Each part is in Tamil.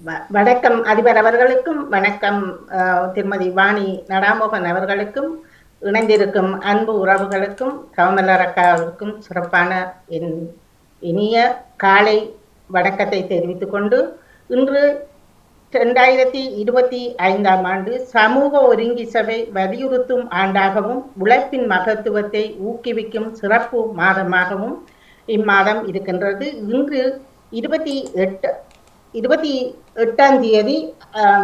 வணக்கம் அதிபர் அவர்களுக்கும், வணக்கம் திருமதி வாணி நடாமோகன் அவர்களுக்கும், இணைந்திருக்கும் அன்பு உறவுகளுக்கும், கவமலரக்காவுக்கும் சிறப்பான என் இனிய காலை வணக்கத்தை தெரிவித்துக் கொண்டு, இன்று 2025ஆம் ஆண்டு சமூக ஒருங்கி சபை வலியுறுத்தும் ஆண்டாகவும் உழைப்பின் மகத்துவத்தை ஊக்குவிக்கும் சிறப்பு மாதமாகவும் இம்மாதம் இருக்கின்றது. இன்று 28ஆம் தேதி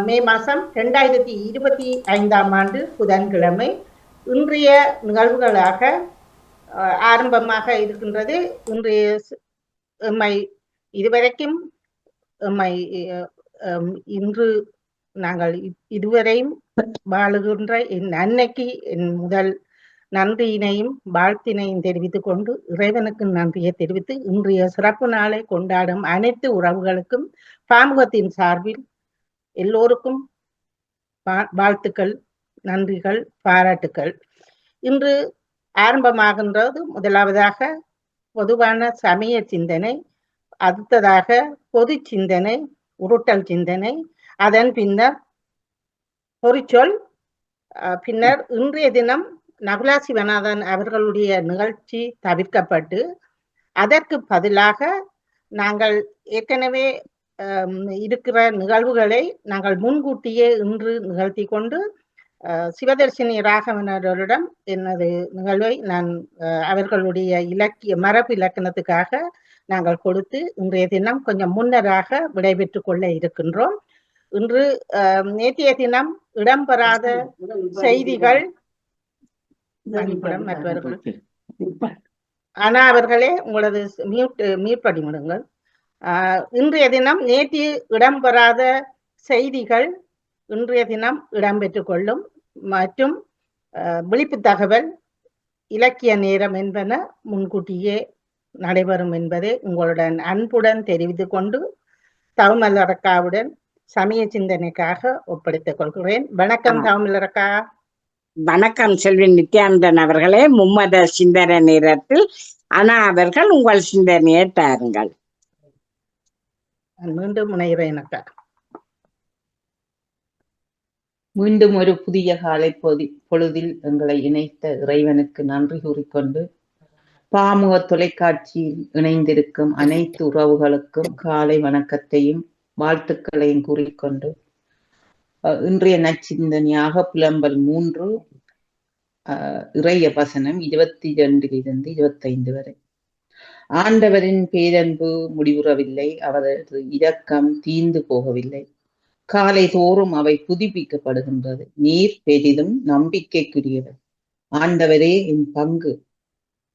மே மாதம் 2025ஆம் ஆண்டு புதன்கிழமை. இன்றைய நிகழ்வுகளாக ஆரம்பமாக இருக்கின்றது. இன்றைய எம்மை இதுவரைக்கும் எம்மை இன்று நாங்கள் இதுவரையும் வாழுகின்ற என் அன்னைக்கு என் முதல் நன்றியினையும் வாழ்த்தினையும் தெரிவித்துக் கொண்டு இறைவனுக்கு நன்றியை தெரிவித்து இன்றைய சிறப்பு நாளை கொண்டாடும் அனைத்து உறவுகளுக்கும் பாமுகத்தின் சார்பில் எல்லோருக்கும் வாழ்த்துக்கள், நன்றிகள், பாராட்டுக்கள். இன்று ஆரம்பமாகின்றது முதலாவதாக பொதுவான சமய சிந்தனை, அடுத்ததாக பொது சிந்தனை, உருட்டல் சிந்தனை, அதன் பின்னர் பொறிச்சொல், பின்னர் இன்றைய தினம் நகுலா சிவநாதன் அவர்களுடைய நிகழ்ச்சி தவிர்க்கப்பட்டு அதற்கு பதிலாக நாங்கள் ஏற்கனவே இருக்கிற நிகழ்வுகளை நாங்கள் முன்கூட்டியே இன்று நிகழ்த்தி கொண்டு சிவதர்ஷினி ராகவனரிடம் எனது நிகழ்வை நான் அவர்களுடைய மரபு இலக்கணத்துக்காக நாங்கள் கொடுத்து இன்றைய தினம் கொஞ்சம் முன்னராக விடைபெற்றுக் கொள்ள இருக்கின்றோம். இன்று நேற்றைய தினம் இடம்பெறாத செய்திகள் மற்றவர்கள் ஆனா அவர்களே உங்களது மியூட் பண்ணிவிடுங்கள். இன்றைய தினம் நேற்று இடம்பெறாத செய்திகள் இன்றைய தினம் இடம்பெற்றுக் கொள்ளும் மற்றும் விழிப்பு தகவல், இலக்கிய நேரம் என்பன முன்கூட்டியே நடைபெறும் என்பதை உங்களுடன் அன்புடன் தெரிவித்துக் கொண்டு தவமலரக்காவுடன் சமய சிந்தனைக்காக ஒப்படைத்துக் கொள்கிறேன். வணக்கம் தவமலரக்கா. வணக்கம் செல்வி நித்யானந்தன் அவர்களே. மும்மத சிந்தனை நேரத்தில் ஆனா அவர்கள் உங்கள் சிந்தனையை தாருங்கள். மீண்டும் முனைகிறேன் அக்கா. மீண்டும் ஒரு புதிய காலை பொழுதில் எங்களை இணைத்த இறைவனுக்கு நன்றி கூறிக்கொண்டு பாமுக தொலைக்காட்சியில் இணைந்திருக்கும் அனைத்து உறவுகளுக்கும் காலை வணக்கத்தையும் வாழ்த்துக்களையும் கூறிக்கொண்டு இன்றைய நற்சிந்தனையாக புலம்பல் 3 இறைய வசனம் 22 25 வரை. ஆண்டவரின் பேரன்பு முடிவுறவில்லை, அவரது இரக்கம் தீர்ந்து போகவில்லை. காலை தோறும் அவை புதுப்பிக்கப்படுகின்றது. நீர் பெரிதும் நம்பிக்கைக்குரியவர். ஆண்டவரே என் பங்கு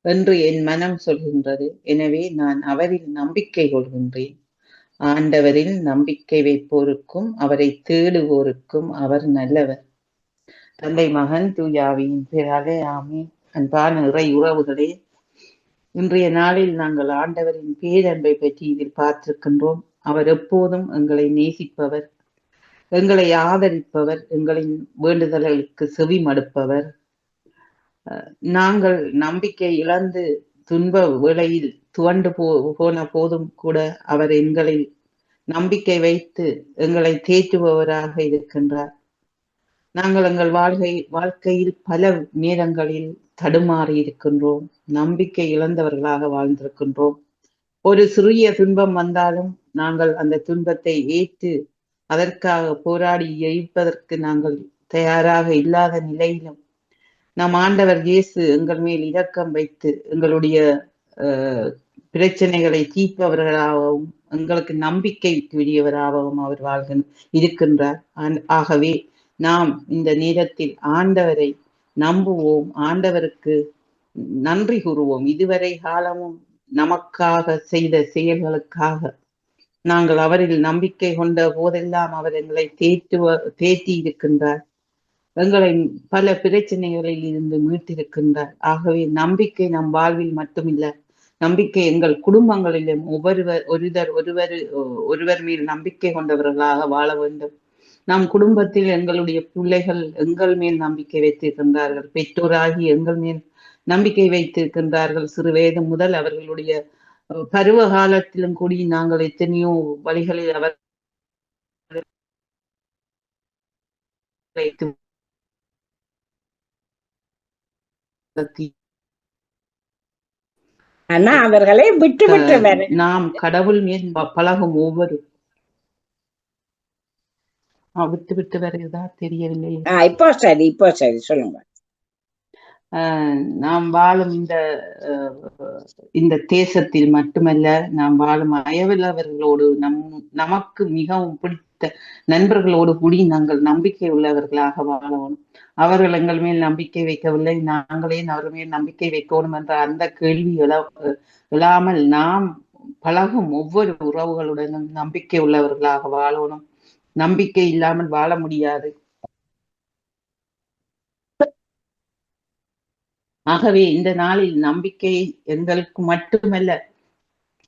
என்று என் மனம் சொல்கின்றது. எனவே நான் அவரில் நம்பிக்கை கொள்கின்றேன். ஆண்டவரில் நம்பிக்கை வைப்போருக்கும் அவரை தேடுவோருக்கும் அவர் நல்லவர். தந்தை மகன் தூயாவியின் பெயராலே ஆமீன். அன்பான இறை உறவுகளே, இன்றைய நாளில் நாங்கள் ஆண்டவரின் பேரன்பை பற்றி இதில் பார்த்திருக்கின்றோம். அவர் எப்போதும் எங்களை நேசிப்பவர், எங்களை ஆதரிப்பவர், எங்களின் வேண்டுதல்களுக்கு செவி மடுப்பவர். நாங்கள் நம்பிக்கை இழந்து துன்ப வேளையில் துவண்டு போன போதும் கூட அவர் எங்களில் நம்பிக்கை வைத்து எங்களை தேற்றுபவராக இருக்கின்றார். நாங்கள் எங்கள் வாழ்க்கையில் பல நேரங்களில் தடுமாறி இருக்கின்றோம், நம்பிக்கை இழந்தவர்களாக வாழ்ந்திருக்கின்றோம். ஒரு சிறிய துன்பம் வந்தாலும் நாங்கள் அந்த துன்பத்தை ஏற்று அதற்காக போராடி ஜெயிப்பதற்கு நாங்கள் தயாராக இல்லாத நிலையிலும் நம் ஆண்டவர் இயேசு எங்கள் மேல் இரக்கம் வைத்து எங்களுடைய பிரச்சனைகளை தீர்ப்பவர்களாகவும் எங்களுக்கு நம்பிக்கைக்குரியவராகவும் அவர் இருக்கின்றார். ஆகவே நாம் இந்த நேரத்தில் ஆண்டவரை நம்புவோம், ஆண்டவருக்கு நன்றி கூறுவோம். இதுவரை காலமும் நமக்காக செய்த செயல்களுக்காக நாங்கள் அவரில் நம்பிக்கை கொண்ட போதெல்லாம் அவர் எங்களை தேற்றி இருக்கின்றார், எங்களை பல பிரச்சனைகளில் இருந்து மீட்டிருக்கின்றார். ஆகவே நம்பிக்கை நம் வாழ்வில் மட்டுமில்லை, நம்பிக்கை எங்கள் குடும்பங்களிலும் ஒருவர் மேல் நம்பிக்கை கொண்டவர்களாக வாழ வேண்டும். நம் குடும்பத்தில் எங்களுடைய பிள்ளைகள் எங்கள் மேல் நம்பிக்கை வைத்திருக்கின்றார்கள், பெற்றோராகி எங்கள் மேல் நம்பிக்கை வைத்திருக்கின்றார்கள். சிறு வயது முதல் அவர்களுடைய பருவ காலத்திலும் கூடி நாங்கள் எத்தனையோ வழிகளில் அவர் ஆனா அவர்களை விட்டு விட்டு வர நாம் கடவுள் மேல் பழகும் ஒவ்வொரு விட்டு விட்டு வருகிறதா தெரியவில்லை. இப்போ சரி சொல்லுங்க. நாம் வாழும் இந்த தேசத்தில் மட்டுமல்ல, நாம் வாழும் அயலவர்களோடு நமக்கு மிகவும் பிடித்த நண்பர்களோடு கூடி நாங்கள் நம்பிக்கை உள்ளவர்களாக வாழணும். அவர்கள் எங்கள் மேல் நம்பிக்கை வைக்கவில்லை, நாங்களே அவர்கள் மேல் நம்பிக்கை வைக்கணும் என்ற அந்த கேள்வி எழாமல் நாம் பழகும் ஒவ்வொரு உறவுகளுடனும் நம்பிக்கை உள்ளவர்களாக வாழணும். நம்பிக்கை இல்லாமல் வாழ முடியாது. ஆகவே இந்த நாளில் நம்பிக்கை எங்களுக்கு மட்டுமல்ல,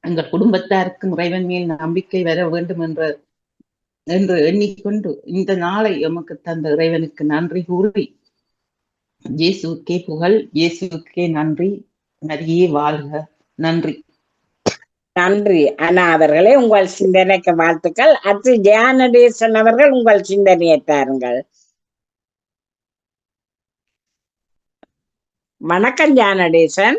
எங்கள் குடும்பத்தாருக்கும் இறைவன் மேல் நம்பிக்கை வர வேண்டும் என்று எண்ணிக்கொண்டு இந்த நாளை எமக்கு தந்த இறைவனுக்கு நன்றி கூறி, இயேசுக்கே புகழ், இயேசுக்கே நன்றி, மரியே வாழ்க. நன்றி. நன்றி அண்ணா அவர்களே, உங்கள் சிந்தனைக்கு வாழ்த்துக்கள். அடுத்து ஜெயானடேசன் அவர்கள் உங்கள் சிந்தனையை தாருங்கள். வணக்கம் ஜானடேசன்.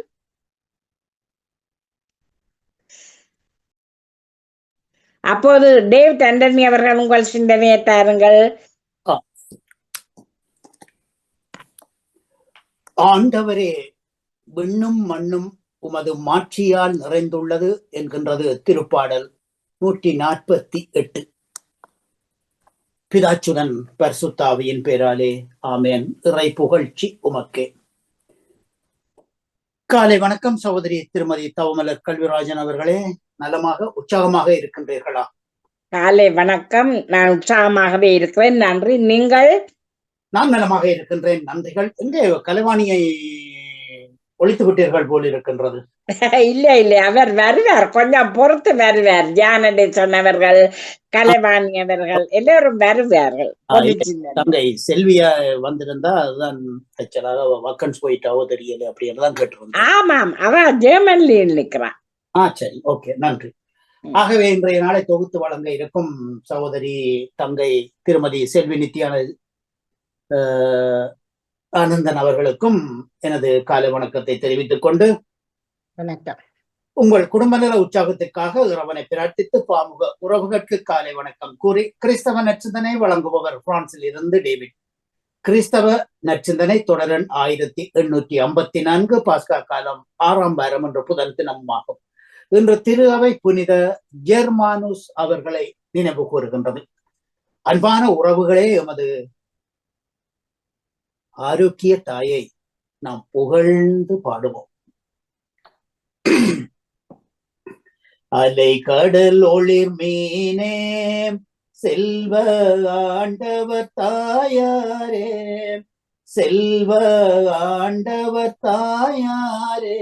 அப்போது டேவிட் ஆண்டனி அவர்கள் உங்கள் சிந்தனையை தாருங்கள். ஆண்டவரே, விண்ணும் மண்ணும் உமது மாட்சியால் நிறைந்துள்ளது என்கின்றது திருப்பாடல் 148. பிதாச்சுடன் பரிசுத்தாவியின் பேராலே ஆமேன். இறை புகழ்ச்சி உமக்கே. காலை வணக்கம் சகோதரி திருமதி தவமலர் கல்விராஜன் அவர்களே, நலமாக உற்சாகமாக இருக்கின்றீர்களா? காலை வணக்கம், நான் உற்சாகமாகவே இருக்கிறேன், நன்றி. நீங்கள்? நான் நலமாக இருக்கின்றேன், நன்றிகள். எங்கே கலைவாணியை ஒழித்து விட்டீர்கள் போல் இருக்கின்றது. இல்ல அவர் வருவார், கொஞ்சம் பொறுத்து வருவார். ஜானடேசன் அவர்கள், கலைவாணி அவர்கள் எல்லோரும் வருவார்கள். தங்கை செல்வியா வந்திருந்தா அதுதான் வக்கன்ஸ் போயிட்டாவோ தெரியல அப்படின்னு தான் கேட்டிருந்தேன். ஆமாம், அவ ஜெர்மன்ல நிற்கிறான். சரி, ஓகே, நன்றி. ஆகவே இன்றைய நாளை தொகுத்து வழங்க இருக்கும் சகோதரி தங்கை திருமதி செல்வி நித்யானந்த் ஆனந்தன் அவர்களுக்கும் எனது காலை வணக்கத்தை தெரிவித்துக் கொண்டு, வணக்கம். உங்கள் குடும்ப நல உற்சாகத்திற்காக இறைவனை பிரார்த்தித்து பாமுக உறவுகளுக்கு காலை வணக்கம் கூறி, கிறிஸ்தவ நற்சிந்தனை வழங்குபவர் பிரான்சில் இருந்து டேவிட். கிறிஸ்தவ நற்சிந்தனை தொடரன் 1854, பாஸ்கா காலம் 6ஆம் வாரம் என்ற புதன் தினமாகும். இன்று திரு அவை புனித ஜெர்மானுஸ் அவர்களை நினைவு கூறுகின்றது. அன்பான உறவுகளே, எமது ஆரோக்கிய தாயை நாம் புகழ்ந்து பாடுவோம். அலை கடல் ஒளிர் மீனே, செல்வ ஆண்டவர் தாயாரே, செல்வ ஆண்டவர் தாயாரே,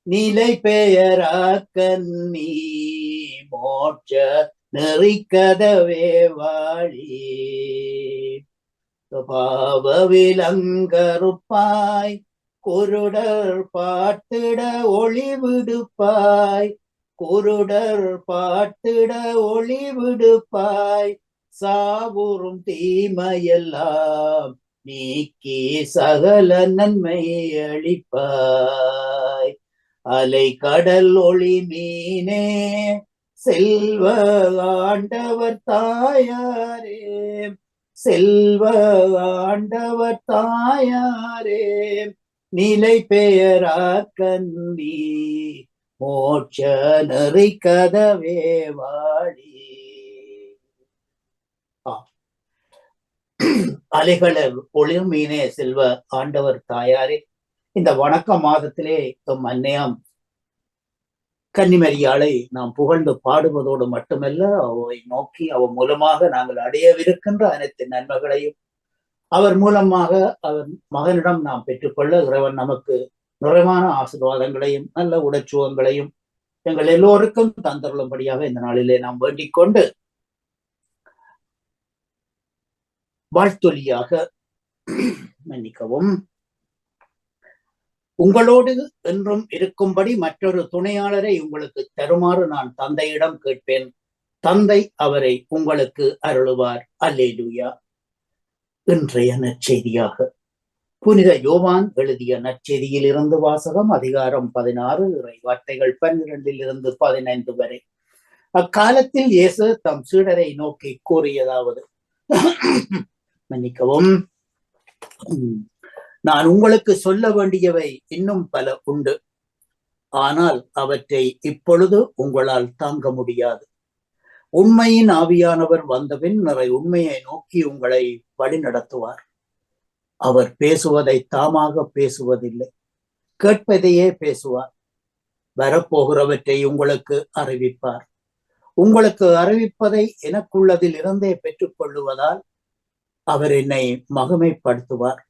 நிலை பெயராக்கன்னி மோட்ச நெறிக்கதவே வாழி, பாவவிலங்கருப்பாய் குருடர் பாட்டிட ஒளிவிடுப்பாய், குருடர் பாட்டிட ஒளிவிடுப்பாய், சாவுறும் தீமையெல்லாம் நீக்கி சகல நன்மை அளிப்பாய். அலை கடல் ஒளி மீனே, செல்வ ஆண்டவர் தாயாரே, செல்வ ஆண்டவர் தாயாரே, நிலை பெயராக்கன்னி மோட்ச நெறிக்கதவே வாழி. அலைகளர் ஒளிர் மீனே, செல்வ ஆண்டவர் தாயாரே, இந்த வணக்க மாதத்திலே எம் அன்னையாம் கன்னிமரியாளை நாம் புகழ்ந்து பாடுவதோடு மட்டுமல்ல, அவரை நோக்கி அவர் மூலமாக நாங்கள் அடையவிருக்கின்ற அனைத்து நன்மைகளையும் அவர் மூலமாக அவர் மகனிடம் நாம் பெற்றுக்கொள்ள இறைவன் நமக்கு நிறைவான ஆசீர்வாதங்களையும் நல்ல உடற்சுகங்களையும் எங்கள் எல்லோருக்கும் தந்தருளும்படியாக இந்த நாளிலே நாம் வேண்டிக் கொண்டு, வாழ்த்தொலியாக மன்னிக்கவும், உங்களோடு என்றும் இருக்கும்படி மற்றொரு துணையாளரை உங்களுக்கு தருமாறு நான் தந்தையிடம் கேட்பேன், தந்தை அவரை உங்களுக்கு அருளுவார். அல்லேலூயா. இன்றைய நற்செய்தியாக புனித யோவான் எழுதிய நற்செய்தியில் இருந்து வாசகம், அதிகாரம் 16, இறை வார்த்தைகள் 12 - 15 வரை. அக்காலத்தில் இயேசு தம் சீடரை நோக்கி கூறியதாவது, மன்னிக்கவும், நான் உங்களுக்கு சொல்ல வேண்டியவை இன்னும் பல உண்டு, ஆனால் அவற்றை இப்பொழுது உங்களால் தாங்க முடியாது. உண்மையின் ஆவியானவர் வந்தபின் நிறை உண்மையை நோக்கி உங்களை வழிநடத்துவார். அவர் பேசுவதை தாமாக பேசுவதில்லை, கேட்பதையே பேசுவார். வரப்போகிறவற்றை உங்களுக்கு அறிவிப்பார். உங்களுக்கு அறிவிப்பதை எனக்குள்ளதில் இருந்தே பெற்றுக் கொள்ளுவதால் அவர் என்னை மகிமைப்படுத்துவார்.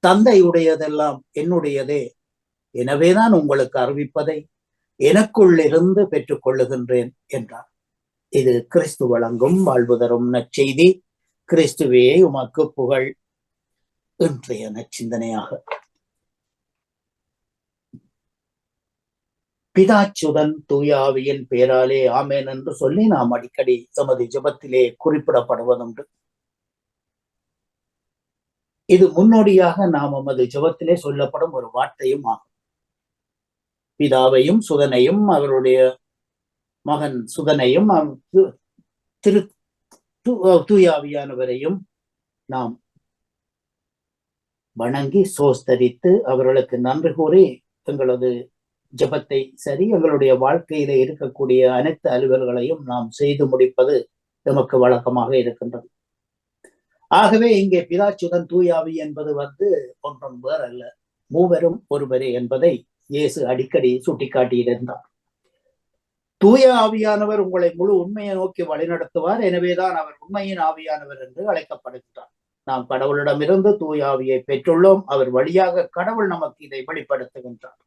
தந்தையுடையதெல்லாம் என்னுடையதே, எனவேதான் உங்களுக்கு அறிவிப்பதை எனக்குள்ளிருந்து பெற்றுக் கொள்ளுகின்றேன் என்றார். இது கிறிஸ்து வழங்கும் வாழ்வு தரும் நற்செய்தி. கிறிஸ்துவே உமக்கு புகழ். இன்றைய நற்சிந்தனையாக பிதாச்சுதன் தூயாவியின் பேராலே ஆமேன் என்று சொல்லி நாம் அடிக்கடி எமது ஜெபத்திலே குறிப்பிடப்படுவதுண்டு. இது முன்னோடியாக நாம் எமது ஜெபத்திலே சொல்லப்படும் ஒரு வார்த்தையும் ஆகும். பிதாவையும் சுதனையும் அவருடைய மகன் சுதனையும் திரு தூயாவியானவரையும் நாம் வணங்கி சோஸ்தரித்து அவர்களுக்கு நன்றி கூறி எங்களது ஜெபத்தை சரி எங்களுடைய வாழ்க்கையில இருக்கக்கூடிய அனைத்து அலுவல்களையும் நாம் செய்து முடிப்பது நமக்கு வழக்கமாக இருக்கின்றது. ஆகவே இங்கே பிதாச்சுதன் தூயாவி என்பது ஒன்றும் வேறல்ல, மூவரும் ஒருவரே என்பதை இயேசு அடிக்கடி சுட்டிக்காட்டியிருந்தார். தூய ஆவியானவர் உங்களை முழு உண்மையை நோக்கி வழிநடத்துவார். எனவேதான் அவர் உண்மையின் ஆவியானவர் என்று அழைக்கப்படுகிறார். நாம் கடவுளிடமிருந்து தூய ஆவியை பெற்றுள்ளோம். அவர் வழியாக கடவுள் நமக்கு இதை வெளிப்படுத்துகின்றார்.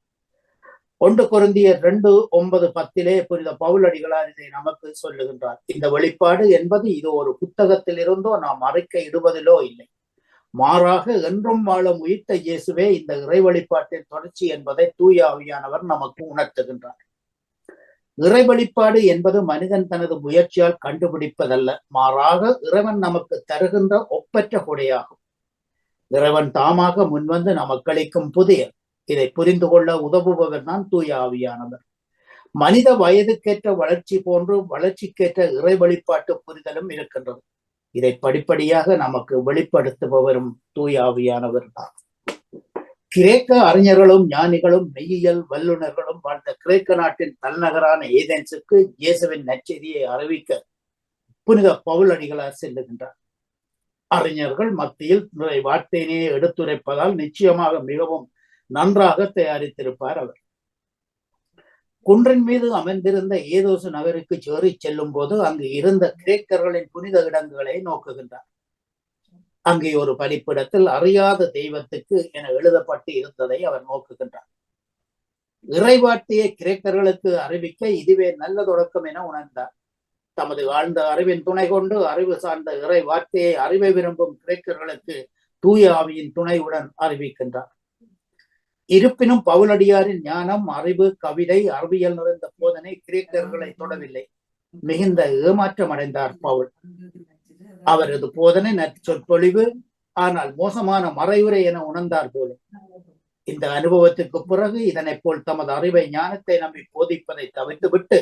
1 கொரிந்தியர் 2:9-10 புனித பவுலடிகளார் இதை நமக்கு சொல்லுகின்றார். இந்த வெளிப்பாடு என்பது இது ஒரு புத்தகத்தில் இருந்தோ நாம் அறிக்கை இடுவதிலோ இல்லை, மாறாக என்றும் வாழும் உயிர்த்த இயேசுவே இந்த இறை வெளிப்பாட்டின் தொடர்ச்சி என்பதை தூய ஆவியானவர் நமக்கு உணர்த்துகின்றார். இறை வெளிப்பாடு என்பது மனிதன் தனது முயற்சியால் கண்டுபிடிப்பதல்ல, மாறாக இறைவன் நமக்கு தருகின்ற ஒப்பற்ற கொடையாகும். இறைவன் தாமாக முன்வந்து நமக்களிக்கும் புதிய இதை புரிந்து கொள்ள உதவுபவர் தான் தூய ஆவியானவர். மனித வயதுக்கேற்ற வளர்ச்சி போன்று வளர்ச்சிக்கேற்ற இறை வெளிப்பாட்டு புரிதலும் இருக்கின்றது. இதை படிப்படியாக நமக்கு வெளிப்படுத்துபவரும் தூய ஆவியானவர் தான். கிரேக்க அறிஞர்களும் ஞானிகளும் மெய்யியல் வல்லுநர்களும் வாழ்ந்த கிரேக்க நாட்டின் தலைநகரான ஏதென்ஸுக்கு இயேசுவின் நற்செய்தியை அறிவிக்க புனித பவுலடிகளார் செல்லுகின்றார். அறிஞர்கள் மத்தியில் வார்த்தையினையே எடுத்துரைப்பதால் நிச்சயமாக மிகவும் நன்றாக தயாரித்திருப்பார் அவர். குன்றின் மீது அமைந்திருந்த ஏதோசு நகருக்கு சேறி செல்லும் போது அங்கு இருந்த கிரேக்கர்களின் புனித இடங்களை நோக்குகின்றார். அங்கே ஒரு பலிப்பிடத்தில் அறியாத தெய்வத்துக்கு என எழுதப்பட்டு இருந்ததை அவர் நோக்குகின்றார். இறைவார்த்தையை கிரேக்கர்களுக்கு அறிவிக்க இதுவே நல்ல தொடக்கம் என உணர்ந்தார். தமது ஆழ்ந்த அறிவின் துணை கொண்டு அறிவு சார்ந்த இறை வார்த்தையை அறிவை விரும்பும் கிரேக்கர்களுக்கு தூய ஆவியின் துணையுடன் அறிவிக்கின்றார். இருப்பினும் பவுலடியாரின் ஞானம், அறிவு, கவிதை, அறிவியல் நிறைந்த போதனை கிரேக்கர்களை தொடவில்லை. மிகுந்த ஏமாற்றம் அடைந்தார் பவுல். அவரது போதனை நற்சொற்பொழிவு, ஆனால் மோசமான மறைவுரை என உணர்ந்தார் போல. இந்த அனுபவத்துக்கு பிறகு இதனை போல் தமது அறிவை ஞானத்தை நம்பி போதிப்பதை தவிர்த்துவிட்டு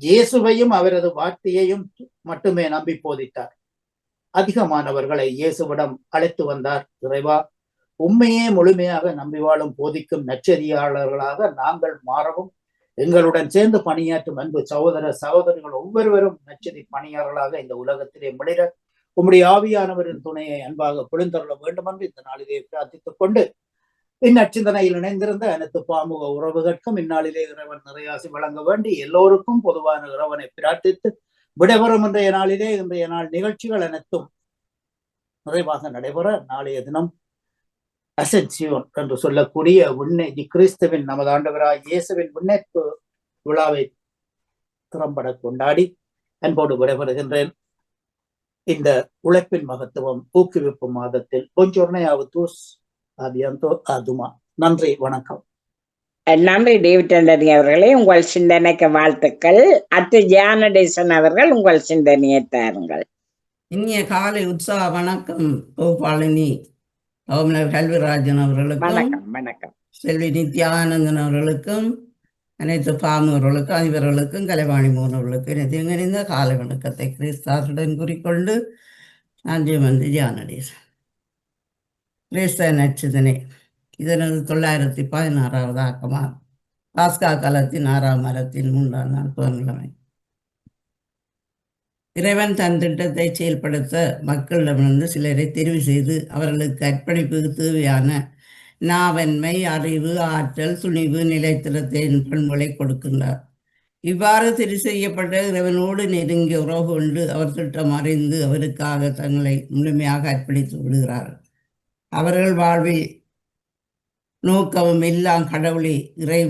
இயேசுவையும் அவரது வார்த்தையையும் மட்டுமே நம்பி போதித்தார். அதிகமானவர்களை இயேசுவிடம் அழைத்து வந்தார். இறைவா, உண்மையே முழுமையாக நம்பி வாழும் போதிக்கும் நற்செய்தியாளர்களாக நாங்கள் மாறவும் எங்களுடன் சேர்ந்து பணியாற்றும் அன்பு சகோதர சகோதரிகள் ஒவ்வொருவரும் நற்செய்தி பணியாளர்களாக இந்த உலகத்திலே மிளிர உம்முடைய ஆவியானவரின் துணையை அன்பாக பொழிந்தருள வேண்டும் என்று இந்த நாளிலே பிரார்த்தித்துக் கொண்டு இந்நற்சிந்தனையில் இணைந்திருந்த அனைத்து பாமுக உறவுகளுக்கும் இந்நாளிலே இறைவன் நிறையாசி வழங்க வேண்டி எல்லோருக்கும் பொதுவான இறைவனை பிரார்த்தித்து விடைபெறும் இன்றைய நாள் நிகழ்ச்சிகள் அனைத்தும் நிறைவாக நடைபெற நாளைய தினம் அசென்சியோன் என்று சொல்லக்கூடிய கிறிஸ்துவின் நமது ஆண்டவராய் இயேசுவின் முன்னேற்பு விழாவை திறம்பட கொண்டாடி அன்போடு விடைபெறுகின்றேன். இந்த உழைப்பின் மகத்துவம் ஊக்குவிப்பு மாதத்தில் நன்றி, வணக்கம். நன்றி டேவிட் ஆண்டனி அவர்களே, உங்கள் சிந்தனைக்கு வாழ்த்துக்கள். அத்து ஜானடேசன் அவர்கள் உங்கள் சிந்தனையை தாருங்கள். இனிய காலை உற்சாக வணக்கம் கோபாலினி அவமலர் கல்விராஜன் அவர்களுக்கும் வணக்கம் வணக்கம். செல்வி நித்யானந்தன் அவர்களுக்கும் அனைத்து பாமர்களுக்கும் அதிபர்களுக்கும் கலைவாணி மோனவர்களுக்கும் நிதியங்கறிந்த காலை வணக்கத்தை கிறிஸ்தாசுடன் கூறிக்கொண்டு நன்றி வந்து தியானடீஸ். கிறிஸ்தவ நட்சத்திரனே இதனது 916வது ஆக்கமாக பாஸ்கா காலத்தின் 6ஆம் வாரத்தின் 3ஆம் நாள் புதன்கிழமை. இறைவன் தன் திட்டத்தை செயல்படுத்த மக்களிடமிருந்து சிலரை தெரிவு செய்து அவர்களுக்கு அர்ப்பணிப்புக்கு தேவையான நாவன்மை, அறிவு, ஆற்றல், துணிவு, நிலைத்திறத்தை பண்புகளை கொடுக்கின்றார். இவ்வாறு தெரிவு செய்யப்பட்ட இறைவனோடு நெருங்கிய உறவு கொண்டு அவர் திட்டம் அறிந்து அவருக்காக தங்களை முழுமையாக அர்ப்பணித்து விடுகிறார்கள். அவர்கள் வாழ்வில் நோக்கமும் எல்லாம் கடவுளை இறை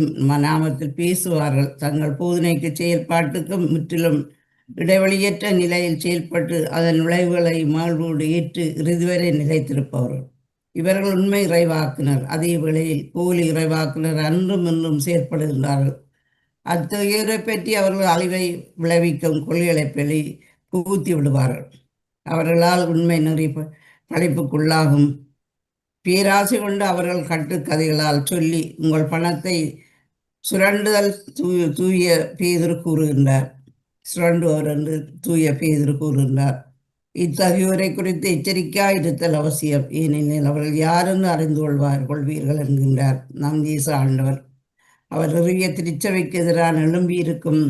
நாமத்தில் பேசுவார்கள். தங்கள் போதனைக்கு செயல்பாட்டுக்கும் முற்றிலும் இடைவெளியற்ற நிலையில் செயல்பட்டு அதன் விளைவுகளை மாழ்வோடு ஏற்று இறுதிவரை நிலைத்திருப்பவர்கள். இவர்கள் உண்மை இறைவாக்குனர். அதே வேளையில் போலி இறைவாக்குனர் அன்றும் இன்றும் செயற்படுகின்றார்கள். அத்தகையோரை பற்றி அவர்கள் அழிவை விளைவிக்கும் கொள்கைகளை பற்றி புகுத்தி விடுவார்கள். அவர்களால் உண்மை நெறி பழிப்புக்குள்ளாகும். பேராசை கொண்டு அவர்கள் கட்டுக்கதைகளால் சொல்லி உங்கள் பணத்தை சுரண்டுதல் தூய பேதுரு கூறுகின்றார். சுரண்டுவர் என்று தூய பேதுரு கூறுகின்றார். இத்தகையோரை குறித்து எச்சரிக்கையாக இருத்தல் அவசியம். ஏனெனில் அவர்கள் யாரென்று அறிந்து கொள்வீர்கள் என்கின்றார் நம் தேச ஆண்டவர். அவர் நிறைய திருச்சபைக்கு எதிரான எழும்பியிருக்கும்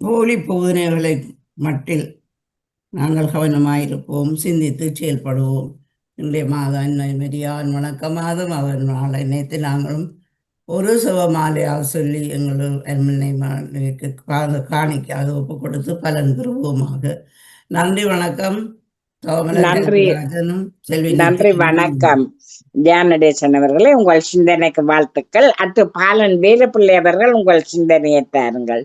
போலி போதனைகளை மட்டில் நாங்கள் கவனமாயிருப்போம், சிந்தித்து செயல்படுவோம். இன்றைய மாதம் மரியான் வணக்க மாதம். அவர் நாளை நேற்று நாங்களும் ஒரு சிவமாலையாக சொல்லி எங்கள் அரண்மனைக்கு காணிக்காக ஒப்பு கொடுத்து பலன் பெறுவோமாக. நன்றி வணக்கம். நன்றி நன்றி வணக்கம் தியானடேசன் அவர்களே, உங்கள் சிந்தனைக்கு வாழ்த்துக்கள். அடுத்து பாலன் வேலுப்பிள்ளை அவர்கள் உங்கள் சிந்தனையேற்றாருங்கள்.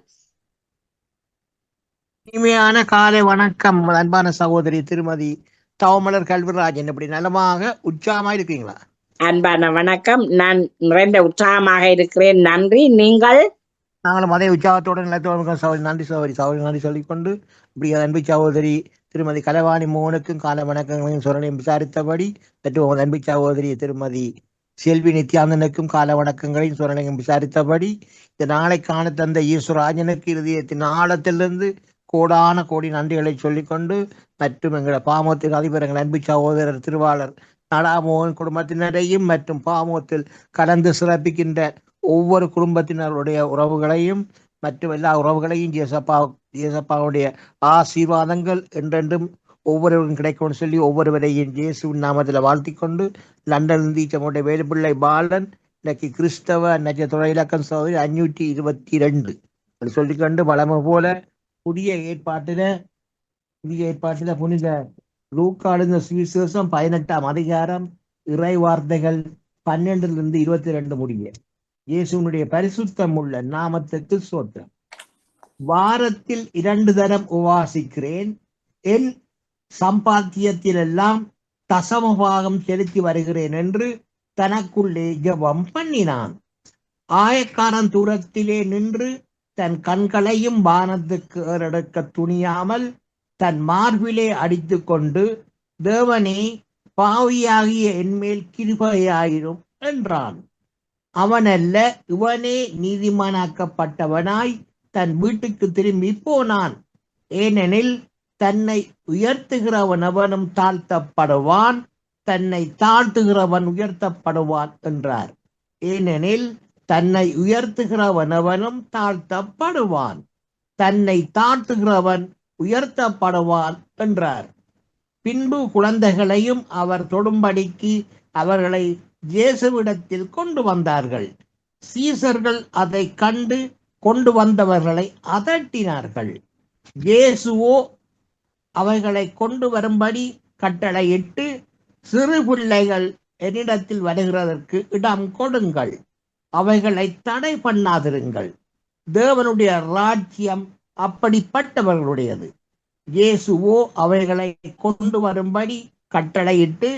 இனிமையான காலை வணக்கம் அன்பான சகோதரி திருமதி தவமலர் கல்விராஜன். எப்படி நலமாக உற்சாகமா இருக்கீங்களா? அன்பான வணக்கம். நான் நிறைந்த உற்சாகமாக இருக்கிறேன். நன்றி. நீங்கள்? நாங்களும் அதே உற்சாகத்தோட நிலத்தோடு சகோதரி நன்றி நன்றி சொல்லிக்கொண்டு இப்படி அன்பு சகோதரி திருமதி கலைவாணி மோகனுக்கும் கால வணக்கங்களையும் சொரணையும் விசாரித்தபடி மற்றும் அன்பு சகோதரி திருமதி செல்வி நித்யானந்தனுக்கும் கால வணக்கங்களையும் சொரணையும் விசாரித்தபடி இந்த நாளை காண தந்த ஈஸ்வராஜனுக்கு இருதயத்தின் ஆழத்திலிருந்து கோடான கோடி நன்றிகளை சொல்லிக்கொண்டு மற்றும் எங்களோட பாமோத்தின் அதிபர் எங்கள் அன்பு சகோதரர் திருவாளர் நடாமோகன் குடும்பத்தினரையும் மற்றும் பாமோத்தில் கலந்து சிறப்பிக்கின்ற ஒவ்வொரு குடும்பத்தினருடைய உறவுகளையும் மற்றும் எல்லா உறவுகளையும் இயேசப்பாவுடைய ஆசீர்வாதங்கள் என்றென்றும் ஒவ்வொருவரும் கிடைக்கும்னு சொல்லி ஒவ்வொருவரையும் இயேசுவின் நாமத்தில் வாழ்த்திக்கொண்டு லண்டன் தீச்சமுடைய வேலுப்பிள்ளை பாலன் இன்னைக்கு கிறிஸ்தவ நட்சத்திர இலக்கம் சோதரி 522 அப்படி சொல்லிக்கொண்டு வளமை போல புதிய ஏற்பாட்டில புனித லூக்காளுங்க சுவிசேஷம் 18ஆம் அதிகாரம் இறை வார்த்தைகள் 12 - 22 முடிய. இயேசுனுடைய பரிசுத்தம் உள்ள நாமத்துக்கு ஸ்தோத்திரம். வாரத்தில் 2 தரம் உபவாசிக்கிறேன். என் சம்பாத்தியத்திலெல்லாம் தசமபாகம் செலுத்தி வருகிறேன் என்று தனக்குள்ளே ஜெபம் பண்ணினான். ஆயக்காரன் தூரத்திலே நின்று தன் கண்களையும் வானத்துக்கு ஏறெடுக்க துணியாமல் தன் மார்பிலே அடித்து கொண்டு, தேவனே, பாவியாகிய என்மேல் கிருபையாயிரும் என்றான். அவனல்ல, இவனே நீதிமானாக்கப்பட்டவனாய் தன் வீட்டுக்கு திரும்பி போனான். ஏனெனில் தன்னை உயர்த்துகிறவன் அவனும் தாழ்த்தப்படுவான், தன்னை தாழ்த்துகிறவன் உயர்த்தப்படுவான் என்றார். ஏனெனில் தன்னை உயர்த்துகிறவன் அவனும் தாழ்த்தப்படுவான், தன்னை தாழ்த்துகிறவன் உயர்த்தப்படுவான் என்றார். பின்பு குழந்தைகளையும் அவர் தொடும்படிக்கு அவர்களை இயேசுவிடத்தில் கொண்டு வந்தார்கள். சீசர்கள் அதை கண்டு கொண்டு வந்தவர்களை அதட்டினார்கள். இயேசுவோ அவைகளை கொண்டு வரும்படி கட்டளையிட்டு, சிறு பிள்ளைகள் என்னிடத்தில் வருகிறதற்கு இடம் கொடுங்கள், அவைகளை தடை பண்ணாதிருங்கள், தேவனுடைய ராஜ்யம் அப்படிப்பட்டவர்களுடையது. இயேசுவோ அவைகளை கொண்டு வரும்படி கட்டளையிட்டு,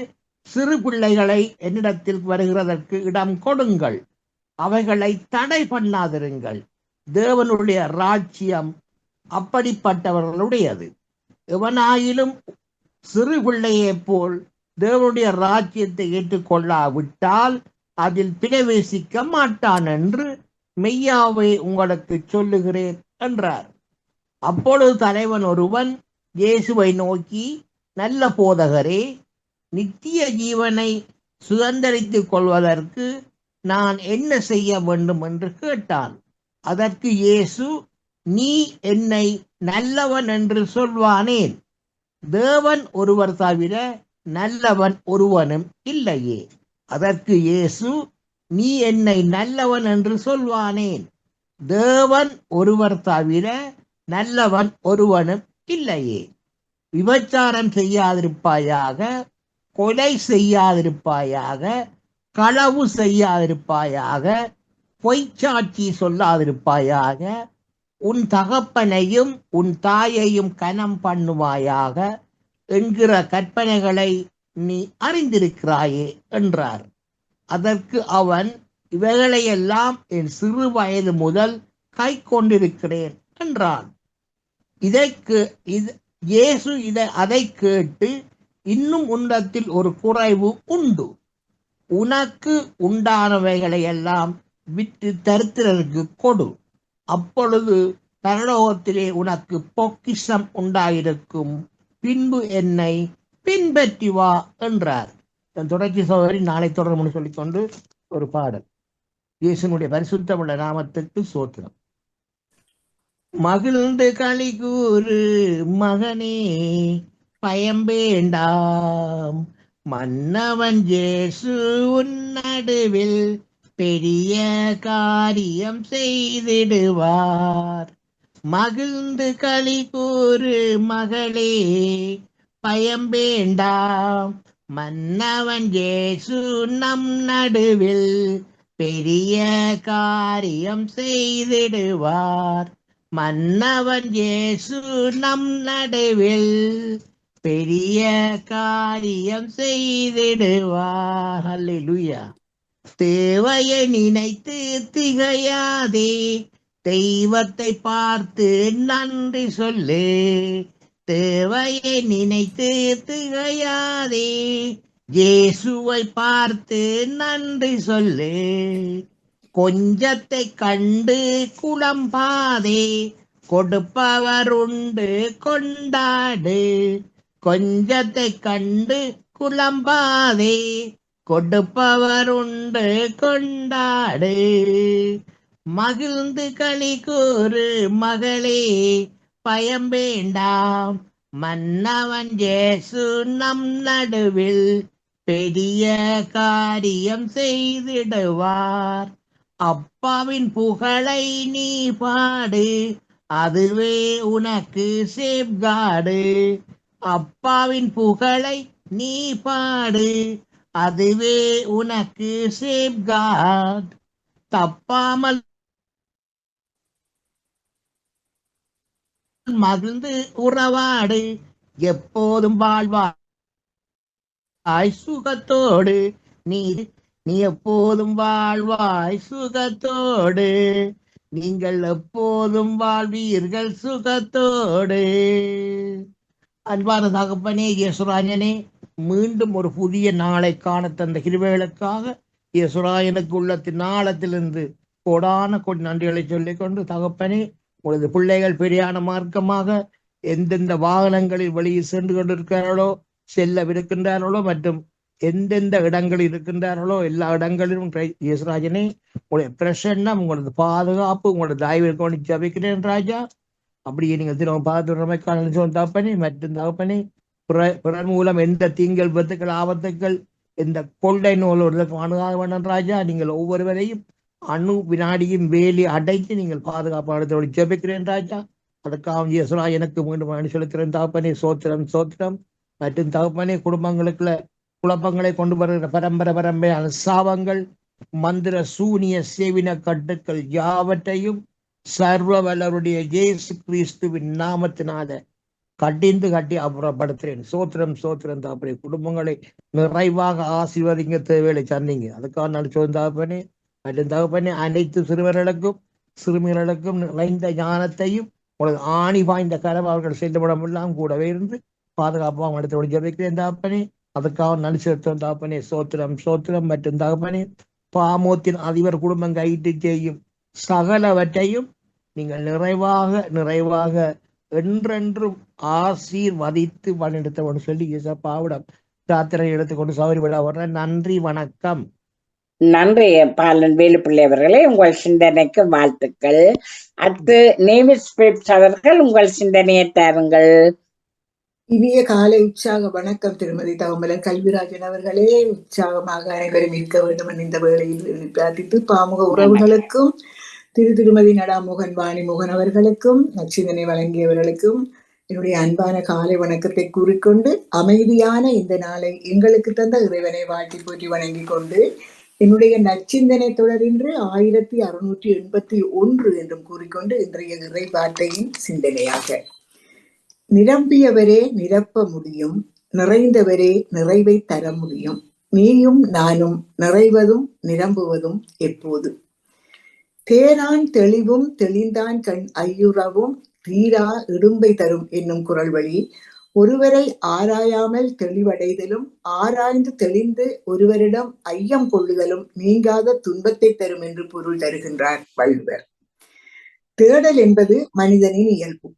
சிறு பிள்ளைகளை என்னிடத்தில் வருகிறதற்கு இடம் கொடுங்கள், அவைகளை தடை பண்ணாதிருங்கள், தேவனுடைய ராஜ்யம் அப்படிப்பட்டவர்களுடையது. எவனாயிலும் சிறு பிள்ளையைப் போல் தேவனுடைய ராஜ்யத்தை ஏற்றுக்கொள்ளாவிட்டால் அதில் பிரவேசிக்க மாட்டான் என்று மெய்யாவை உங்களுக்கு சொல்லுகிறேன் என்றார். அப்பொழுது தலைவன் ஒருவன் இயேசுவை நோக்கி, நல்ல போதகரே, நித்திய ஜீவனை சுதந்திரித்துக் கொள்வதற்கு நான் என்ன செய்ய வேண்டும் என்று கேட்டான். அதற்கு இயேசு, நீ என்னை நல்லவன் என்று சொல்வானேன்? தேவன் ஒருவர் தவிர நல்லவன் ஒருவனும் இல்லையே. அதற்கு இயேசு, நீ என்னை நல்லவன் என்று சொல்வானேன்? தேவன் ஒருவர் தவிர நல்லவன் ஒருவனும் இல்லையே. விபச்சாரம் செய்யாதிருப்பாயாக, கொலை செய்யாதிருப்பாயாக, களவு செய்யாதிருப்பாயாக, பொய்ச்சாட்சி சொல்லாதிருப்பாயாக, உன் தகப்பனையும் உன் தாயையும் கனம் பண்ணுவாயாக என்கிற கற்பனைகளை நீ அறிந்திருக்கிறாயே என்றார். அதற்கு அவன், இவைகளையெல்லாம் என் சிறு வயது முதல் கை கொண்டிருக்கிறேன் என்றான். இயேசு அதை கேட்டு, இன்னும் உன்னிடத்தில் ஒரு குறைவு உண்டு. உனக்கு உண்டானவைகளை எல்லாம் விட்டு தரித்திரருக்கு கொடு, அப்பொழுது பரலோகத்திலே உனக்கு பொக்கிஷம் உண்டாயிருக்கும். பின்பு என்னை பின்பற்றி வா என்றார். தொடர்ச்சி சோதரி நாளை தொடரும் சொல்லிக்கொண்டு ஒரு பாடல். இயேசுனுடைய பரிசுத்தமுள்ள நாமத்துக்கு சோத்திரம். மகிழ்ந்து களி கூறு மகனே, பயம் வேண்டாம், மன்னவன் இயேசு உன் நடுவில் பெரிய காரியம் செய்திடுவார். மகிழ்ந்து களி கூறு மகளே, பயம் வேண்டாம், மன்னவன் இயேசு நம் நடுவில் பெரிய காரியம் செய்திடுவார். மன்னவன் இயேசு நம் நடுவில் பெரிய காரியம் செய்திடுவார். அல்லேலூயா. தேவையை நினைத்து திகையாதே, தெய்வத்தை பார்த்து நன்றி சொல்லு. தேவையை நினைத்து திகையாதே, இயேசுவை பார்த்து நன்றி சொல்லு. கொஞ்சத்தை கண்டு குழம்பாதே, கொடுப்பவர் உண்டு கொண்டாடு. கொஞ்சத்தை கண்டு குழம்பாதே, கொடுப்பவர் உண்டு கொண்டாடு. மகிழ்ந்து களி கூறு மகளே, பயம் வேண்டாம், மன்னவன் இயேசு நம் நடுவில் பெரிய காரியம் செய்திடுவார். அப்பாவின் புகழை நீ பாடு, அதுவே உனக்கு சேஃப்கார்டு. அப்பாவின் புகழை நீ பாடு, அதுவே உனக்கு சேஃப்கார்டு. தப்பாமல் மகிழ்ந்து உறவாடு, எப்போதும் வாழ்வாய் சுகத்தோடு. நீ எப்போதும் வாழ்வாய் சுகத்தோடு. நீங்கள் எப்போதும் வாழ்வீர்கள் சுகத்தோடு. அன்பான தகப்பனே இயேசுராஜனே, மீண்டும் ஒரு புதிய நாளை காண தந்த கிருபைகளுக்காக இயேசுராஜனுக்கு உள்ளத்தின் நாளத்திலிருந்து கோடான கோடி நன்றிகளை சொல்லிக்கொண்டு, தகப்பனே, உங்களது பிள்ளைகள் பெரியான மார்க்கமாக எந்தெந்த வாகனங்களில் வெளியில் சென்று கொண்டிருக்கிறார்களோ, செல்லவிருக்கின்றார்களோ, மற்றும் எந்தெந்த இடங்களில் இருக்கின்றார்களோ எல்லா இடங்களிலும் இயேசுராஜனே, உங்களுடைய பிரசன்னம், உங்களது பாதுகாப்பு, உங்களோட தயவை கொண்டு ஜபிக்கிறேன் ராஜா. அப்படியே நீங்கள் திரும்ப பாதுகாப்பு தகப்பனே, மற்றும் தகப்பனே, பிறர் மூலம் எந்த தீங்கள் விபத்துக்கள் ஆபத்துக்கள் எந்த கொள்ளை நூல்களுக்கும் அணுகாத வேண்டாம் ராஜா. நீங்கள் ஒவ்வொருவரையும் அணு வினாடியும் வேலி அடைத்து நீங்கள் பாதுகாப்பாளத்தோடு ஜபிக்கிறேன் ராஜா. அதுக்காக இயேசுரா எனக்கு மீண்டும் அணி செலுத்துகிறேன் தகப்பனே. சோத்திரம் சோத்திரம். மற்றும் தகப்பனே, குடும்பங்களுக்குள்ள குழப்பங்களை கொண்டு வருகிற பரம்பரையான சாபங்கள், மந்திர சூனிய சேவின கட்டுக்கள் யாவற்றையும் சர்வ வல்லவருடைய இயேசு கிறிஸ்துவின் நாமத்தினால கட்டிந்து கட்டி அப்புறப்படுத்துறேன். சோத்திரம் சோத்திரம் தகப்பனே. குடும்பங்களை நிறைவாக ஆசீர்வதிங்க, தேவையை சந்திங்க. அதுக்காக நான் தகப்பனே. மற்றும் தகப்பனே, அனைத்து சிறுவர்களுக்கும் சிறுமிகளுக்கும் நிறைந்த ஞானத்தையும் உங்களது ஆணி வாய்ந்த கரம் அவர்கள் செல்லுமிடம் எல்லாம் கூடவே இருந்து பாதுகாப்பாக அவங்க இடத்தோடு ஜபிக்கிறேன் தகப்பனே. அதுக்காக நன்றி செலுத்தும் தகப்பனே. சோத்திரம் சோத்திரம் மற்றும் தகப்பனே, பாமோத்தின் அதிபர் குடும்பம் கையிட்டு செய்யும் சகலவற்றையும் நீங்கள் நிறைவாக நிறைவாக என்றென்றும் ஆசீர்வதித்து வழிநடத்தவன் சொல்லி இயேசப்பாவிடம் பிரார்த்தனை எடுத்துக்கொண்டு சௌகரியப்பட வர்றேன். நன்றி, வணக்கம். நன்றி பாலன் வேலுப்பிள்ளை அவர்களே, உங்கள் சிந்தனைக்கு வாழ்த்துக்கள். அடுத்து நேவிஸ் பிலிப்ஸ் அவர்கள் உங்கள் சிந்தனையை தாருங்கள். இனிய காலை உற்சாக வணக்கம் திருமதி தவமலன் கல்விராஜன் அவர்களே. உற்சாகமாக அனைவரும் இருக்க வேண்டும் இந்த வேளையில் பிரார்த்தித்து பாமுக உறவுகளுக்கும் திருமதி நடாமோகன் வாணிமோகன் அவர்களுக்கும் நச்சிதனை வழங்கியவர்களுக்கும் என்னுடைய அன்பான காலை வணக்கத்தை கூறிக்கொண்டு, அமைதியான இந்த நாளை எங்களுக்கு தந்த இறைவனை வாழ்த்தி போற்றி வணங்கிக் கொண்டு, என்னுடைய நச்சிந்தனை தொடரின்று 1681 என்றும் கூறிக்கொண்டு இன்றைய இறை வார்த்தையின் சிந்தனையாக, நிரம்பியவரே நிரப்ப முடியும், நிறைந்தவரே நிறைவை தர முடியும், நீயும் நானும் நிறைவதும் நிரம்புவதும் எப்போது. தேரான் தெளிவும் தெளிந்தான் கண் ஐயுறவும் தீரா இடும்பை தரும் என்னும் குரல் வழி, ஒருவரை ஆராயாமல் தெளிவடைதலும் ஆராய்ந்து தெளிந்து ஒருவரிடம் ஐயம் கொள்ளுதலும் நீங்காத துன்பத்தை தரும் என்று பொருள் தருகின்றார் வள்ளுவர். தேடல் என்பது மனிதனின் இயல்பு.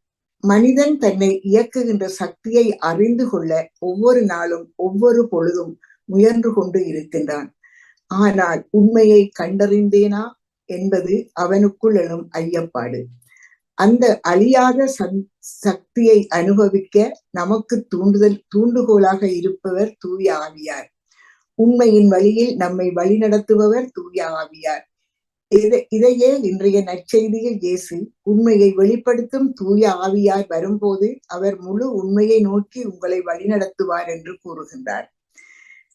மனிதன் தன்னை இயக்குகின்ற சக்தியை அறிந்து கொள்ள ஒவ்வொரு நாளும் ஒவ்வொரு பொழுதும் முயன்று கொண்டு இருக்கின்றான். ஆனால் உண்மையை கண்டறிந்தேனா என்பது அவனுக்குள் எழும் ஐயப்பாடு. அந்த அழியாத சக்தியை அனுபவிக்க நமக்கு தூண்டுகோலாக இருப்பவர் தூய ஆவியார். உண்மையின் வழியில் நம்மை வழிநடத்துபவர் தூய ஆவியார். இதையே இன்றைய நற்செய்தியில் இயேசு உண்மையை வெளிப்படுத்தும் தூய ஆவியார் வரும்போது அவர் முழு உண்மையை நோக்கி உங்களை வழிநடத்துவார் என்று கூறுகின்றார்.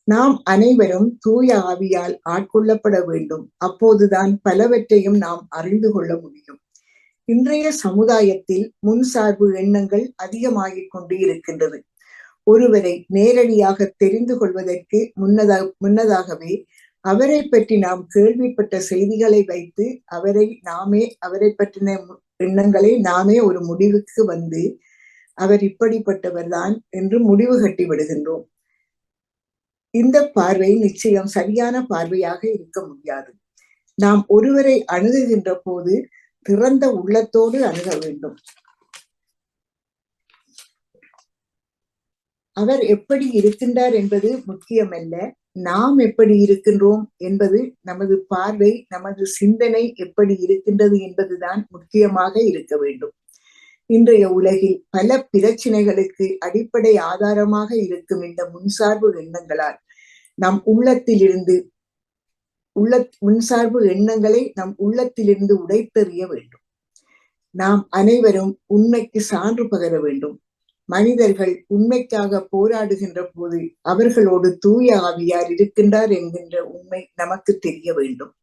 நாம் அனைவரும் தூய ஆவியால் ஆட்கொள்ளப்பட வேண்டும். அப்போதுதான் பலவற்றையும் நாம் அறிந்து கொள்ள முடியும். இன்றைய சமுதாயத்தில் முன்சார்பு எண்ணங்கள் அதிகமாகிக் கொண்டு இருக்கின்றது. ஒருவரை நேரடியாக தெரிந்து கொள்வதற்கு முன்னதாகவே அவரை பற்றி நாம் கேள்விப்பட்ட செய்திகளை வைத்து அவரை பற்றின எண்ணங்களை நாமே ஒரு முடிவுக்கு வந்து அவர் இப்படிப்பட்டவர் தான் என்று முடிவு கட்டி விடுகின்றோம். இந்த பார்வை நிச்சயம் சரியான பார்வையாக இருக்க முடியாது. நாம் ஒருவரை அணுகுகின்ற போது திறந்த உள்ளத்தோடு அணுக வேண்டும். அவர் எப்படி இருக்கின்றார் என்பது முக்கியமல்ல, நாம் எப்படி இருக்கின்றோம் என்பது, நமது பார்வை, நமது சிந்தனை எப்படி இருக்கின்றது என்பதுதான் முக்கியமாக இருக்க வேண்டும். இன்றைய உலகில் பல பிரச்சனைகளுக்கு அடிப்படை ஆதாரமாக இருக்கும் இந்த முன்சார்பு எண்ணங்களால் நம் முன்சார்பு எண்ணங்களை நம் உள்ளத்திலிருந்து உடைத்தெறிய வேண்டும். நாம் அனைவரும் உண்மைக்கு சான்று பகர வேண்டும். மனிதர்கள் உண்மைக்காக போராடுகின்ற போது அவர்களோடு தூய ஆவியார் இருக்கின்றார் என்கின்ற உண்மை நமக்கு தெரிய வேண்டும்.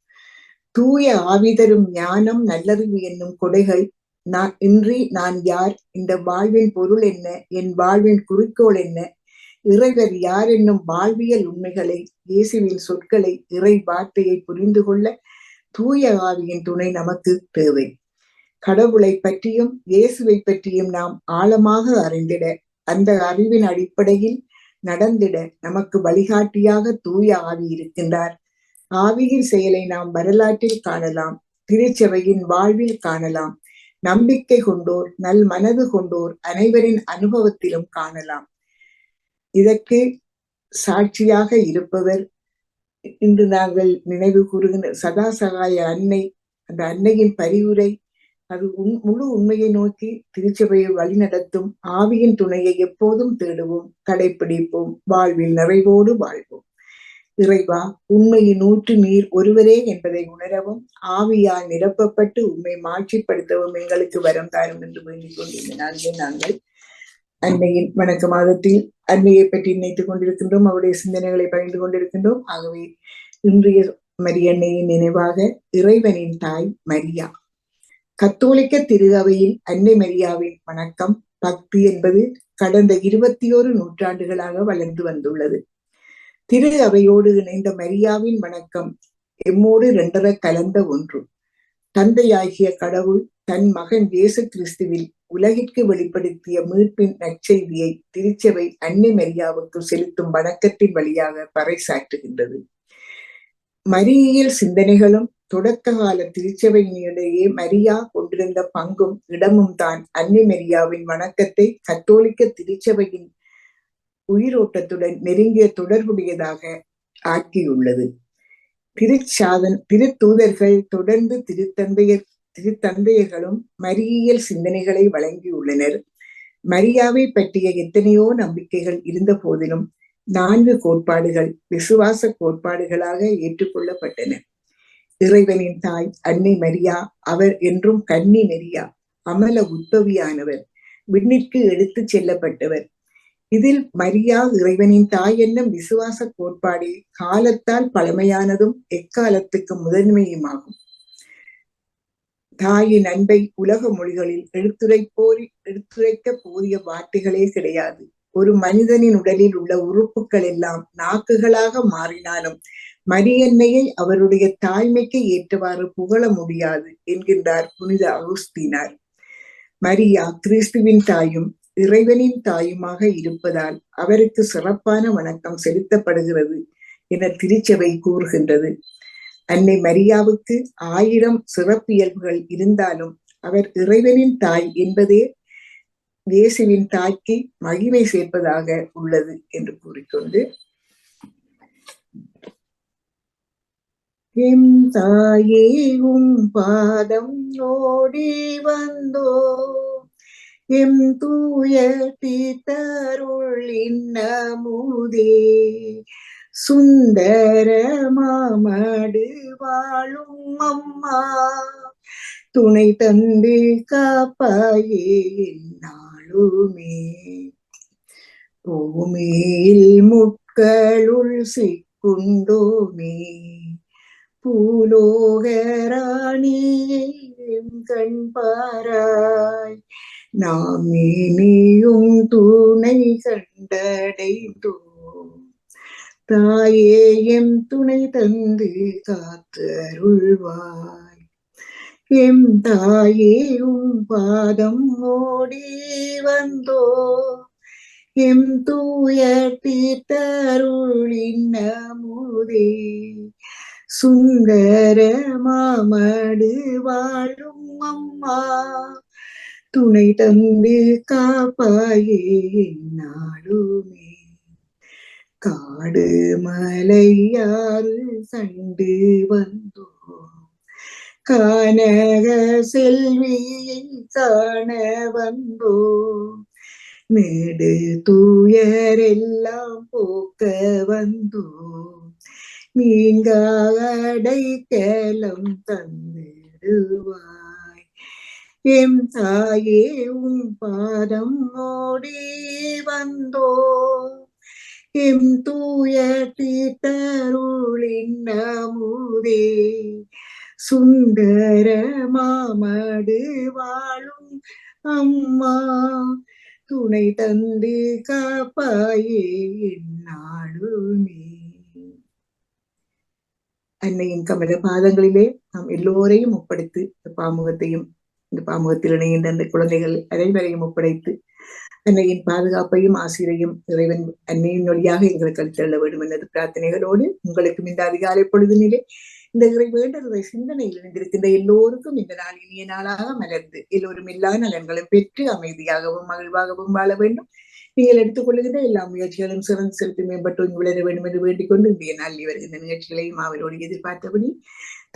தூய ஆவி தரும் ஞானம், நல்லறிவு என்னும் கொடைகள் நான் யார், இந்த வாழ்வின் பொருள் என்ன, என் வாழ்வின் குறிக்கோள் என்ன, இறைவர் யார் என்னும் வாழ்வியல் உண்மைகளை, இயேசுவின் சொற்களை, இறை வார்த்தையை புரிந்து கொள்ள தூய ஆவியின் துணை நமக்கு தேவை. கடவுளை பற்றியும் இயேசுவை பற்றியும் நாம் ஆழமாக அறிந்திட, அந்த அறிவின் அடிப்படையில் நடந்திட நமக்கு வழிகாட்டியாக தூய ஆவி இருக்கின்றார். ஆவியின் செயலை நாம் வரலாற்றில் காணலாம், திருச்சபையின் வாழ்வில் காணலாம், நம்பிக்கை கொண்டோர், நல் மனது கொண்டோர் அனைவரின் அனுபவத்திலும் காணலாம். இதற்கு சாட்சியாக இருப்பவர் இன்று நாங்கள் நினைவு கூறுகின்ற சதாசகாய அன்னை. அந்த அன்னையின் பரிவுரை, அது முழு உண்மையை நோக்கி திருச்சபையை வழிநடத்தும் ஆவியின் துணையை எப்போதும் தேடுவோம், கடைப்பிடிப்போம், வாழ்வில் நிறைவோடு வாழ்வோம். இறைவா, உண்மையின் ஊற்று நீர் ஒருவரே என்பதை உணரவும், ஆவியால் நிரப்பப்பட்டு உண்மை மாட்சிப்படுத்தவும் எங்களுக்கு வரம் தாரும் என்று வேண்டிக் கொண்டிருந்த நாங்கள் அன்னையின் வணக்க மாதத்தில் அன்னையை பற்றி நினைத்துக் கொண்டிருக்கின்றோம். அவருடைய சிந்தனைகளை பகிர்ந்து கொண்டிருக்கின்றோம். ஆகவே இன்றைய மரியன்னையின் நினைவாக இறைவனின் தாய் மரியா, கத்தோலிக்க திரு அவையில் அன்னை மரியாவின் வணக்கம், பக்தி என்பது கடந்த 21 நூற்றாண்டுகளாக வளர்ந்து வந்துள்ளது. திரு அவையோடு இணைந்த மரியாவின் வணக்கம் எம்மோடு இரண்டர கலந்த ஒன்று. தந்தையாகிய கடவுள் தன் மகன் இயேசு கிறிஸ்துவில் உலகிற்கு வெளிப்படுத்திய மீட்பின் நற்செய்தியை திருச்சபை அன்னை மரியாவுக்கு செலுத்தும் வணக்கத்தின் வழியாக பறைசாற்றுகின்றது. மரியியல் சிந்தனைகளும் தொடக்க கால திருச்சபையினிடையே மரியா கொண்டிருந்த பங்கும் இடமும் தான் அன்னை மரியாவின் வணக்கத்தை கத்தோலிக்க திருச்சபையின் உயிரோட்டத்துடன் நெருங்கிய தொடர்புடையதாக ஆக்கியுள்ளது. திருத்தூதர்கள் தொடர்ந்து திருத்தந்தையர்களும் மரியியல் சிந்தனைகளை வழங்கியுள்ளனர். மரியாவை பற்றிய எத்தனையோ நம்பிக்கைகள் இருந்த போதிலும் 4 கோட்பாடுகள் விசுவாச கோட்பாடுகளாக ஏற்றுக்கொள்ளப்பட்டன. இறைவனின் தாய் அன்னை மரியா, அவர் என்றும் கன்னி மரியா, அமல உற்பவியானவர், விண்ணிற்கு எடுத்துச் செல்லப்பட்டவர். இதில் மரியா இறைவனின் தாய் என்னும் விசுவாச கோட்பாடு காலத்தால் பழமையானதும் எக்காலத்துக்கு முதன்மையுமாகும். தாயின் அன்பை உலக மொழிகளில் எடுத்துரைக்க போதிய வார்த்தைகளே கிடையாது. ஒரு மனிதனின் உடலில் உள்ள உறுப்புகள் எல்லாம் நாக்குகளாக மாறினாலும் மரியன்னையை அவருடைய தாய்மைக்கு ஏற்றவாறு புகழ முடியாது என்கின்றார் புனித அகுஸ்தீனார். மரியா கிறிஸ்துவின் தாயும் இறைவனின் தாயுமாக இருப்பதால் அவருக்கு சிறப்பான வணக்கம் செலுத்தப்படுகிறது என திருச்சபை கூறுகின்றது. அன்னை மரியாவுக்கு 1000 சிறப்பியல்புகள் இருந்தாலும் அவர் இறைவனின் தாய் என்பதே இயேசுவின் தாய்க்கு மகிமை சேர்ப்பதாக உள்ளது என்று கூறிக்கொண்டு, எம் தாயே உம் பாதம் ஓடி வந்தோ, எம் தூய தீத்தருள் இன்னமுதே, சுந்தர மாமடு வாழும் அம்மா, துணை தந்து காப்பாயே என்னாலுமே, பூமியில் முட்களுள் சிக்குண்டோமே, பூலோகராணியை கண் பாராய், நாம் இனியும் துணை கண்டடைந்தோம், தாயே எம் துணை தந்து காத்தருள்வாய், எம் தாயே உம் பாதம் ஓடி வந்தோ, எம் தூய தீத்தருள் இன்னமுதே, சுந்தர மாமடு வாழும் அம்மா, துணை தந்து காப்பாயே என்னாலுமே, காடு மலையாறு கண்டு வந்தோம், கானக செல்வியை காண வந்தோம், மேடு தூயரெல்லாம் போக்க வந்தோம், நீங்க அடைக்கலம் தந்திடுவாய், எம் தாயே உம் பாதம் ஓடி வந்தோ, எம் தூய தீத்தருள் இன்னமுதே, சுந்தர மாமடு வாழும் அம்மா, துணை தந்து காப்பாயே என்னாலுமே. அன்னையின் கமல பாதங்களிலே நாம் எல்லோரையும் ஒப்படைத்து இந்த பாமுகத்தையும் இந்த பாமுகத்தில் இணைகின்ற அந்த குழந்தைகள் அனைவரையும் ஒப்படைத்து அன்னையின் பாதுகாப்பையும் ஆசிரியையும் இறைவன் அன்னையின் வழியாக எங்களுக்கு அளித்தள்ள வேண்டும் எனது பிரார்த்தனைகளோடு உங்களுக்கும் இந்த அதிகாலை பொழுதினிலே இந்த இறை வேண்டதை சிந்தனையில் இணைந்திருக்கின்ற எல்லோருக்கும் இந்த நாள் இனிய நாளாக மலர்ந்து எல்லோரும் எல்லா நலன்களும் பெற்று அமைதியாகவும் மகிழ்வாகவும் வாழ வேண்டும். நீங்கள் எடுத்துக்கொள்ளுகின்ற எல்லா முயற்சிகளும் சிறந்து செலுத்தி மேம்பட்டு வளர வேண்டும் என்று வேண்டிக் கொண்டு இன்றைய நாளில் வருகின்ற நிகழ்ச்சிகளையும் அவரோடு எதிர்பார்த்தபடி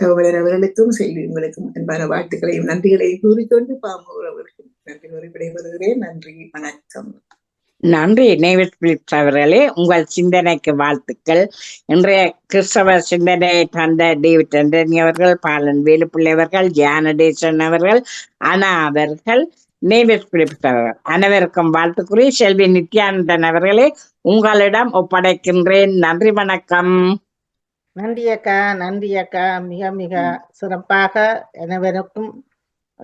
தகவலர் அவர்களுக்கும் செல்வியங்களுக்கும் அன்பான வாழ்த்துக்களையும் நன்றிகளையும் கூறிக்கொண்டு பாமுறவர்களுக்கும் நன்றி கூறி விடைபெறுகிறேன். நன்றி, வணக்கம். நன்றி நேவிஸ் பிலிப்ஸ் அவர்களே, உங்கள் சிந்தனைக்கு வாழ்த்துக்கள். இன்றைய கிறிஸ்தவ சிந்தனையை தந்த டேவிட் ஆண்டனி அவர்கள், பாலன் வேலுப்பிள்ளை அவர்கள், ஜானடேசன் அவர்கள், அனா அவர்கள், நேவிஸ் பிலிப்ஸ் அவர்கள் அனைவருக்கும் வாழ்த்துக்குறி. செல்வி நித்யானந்தன் அவர்களே, உங்களிடம் ஒப்படைக்கின்றேன். நன்றி, வணக்கம். நன்றி அக்கா, நன்றி அக்கா. மிக மிக சிறப்பாக அனைவருக்கும்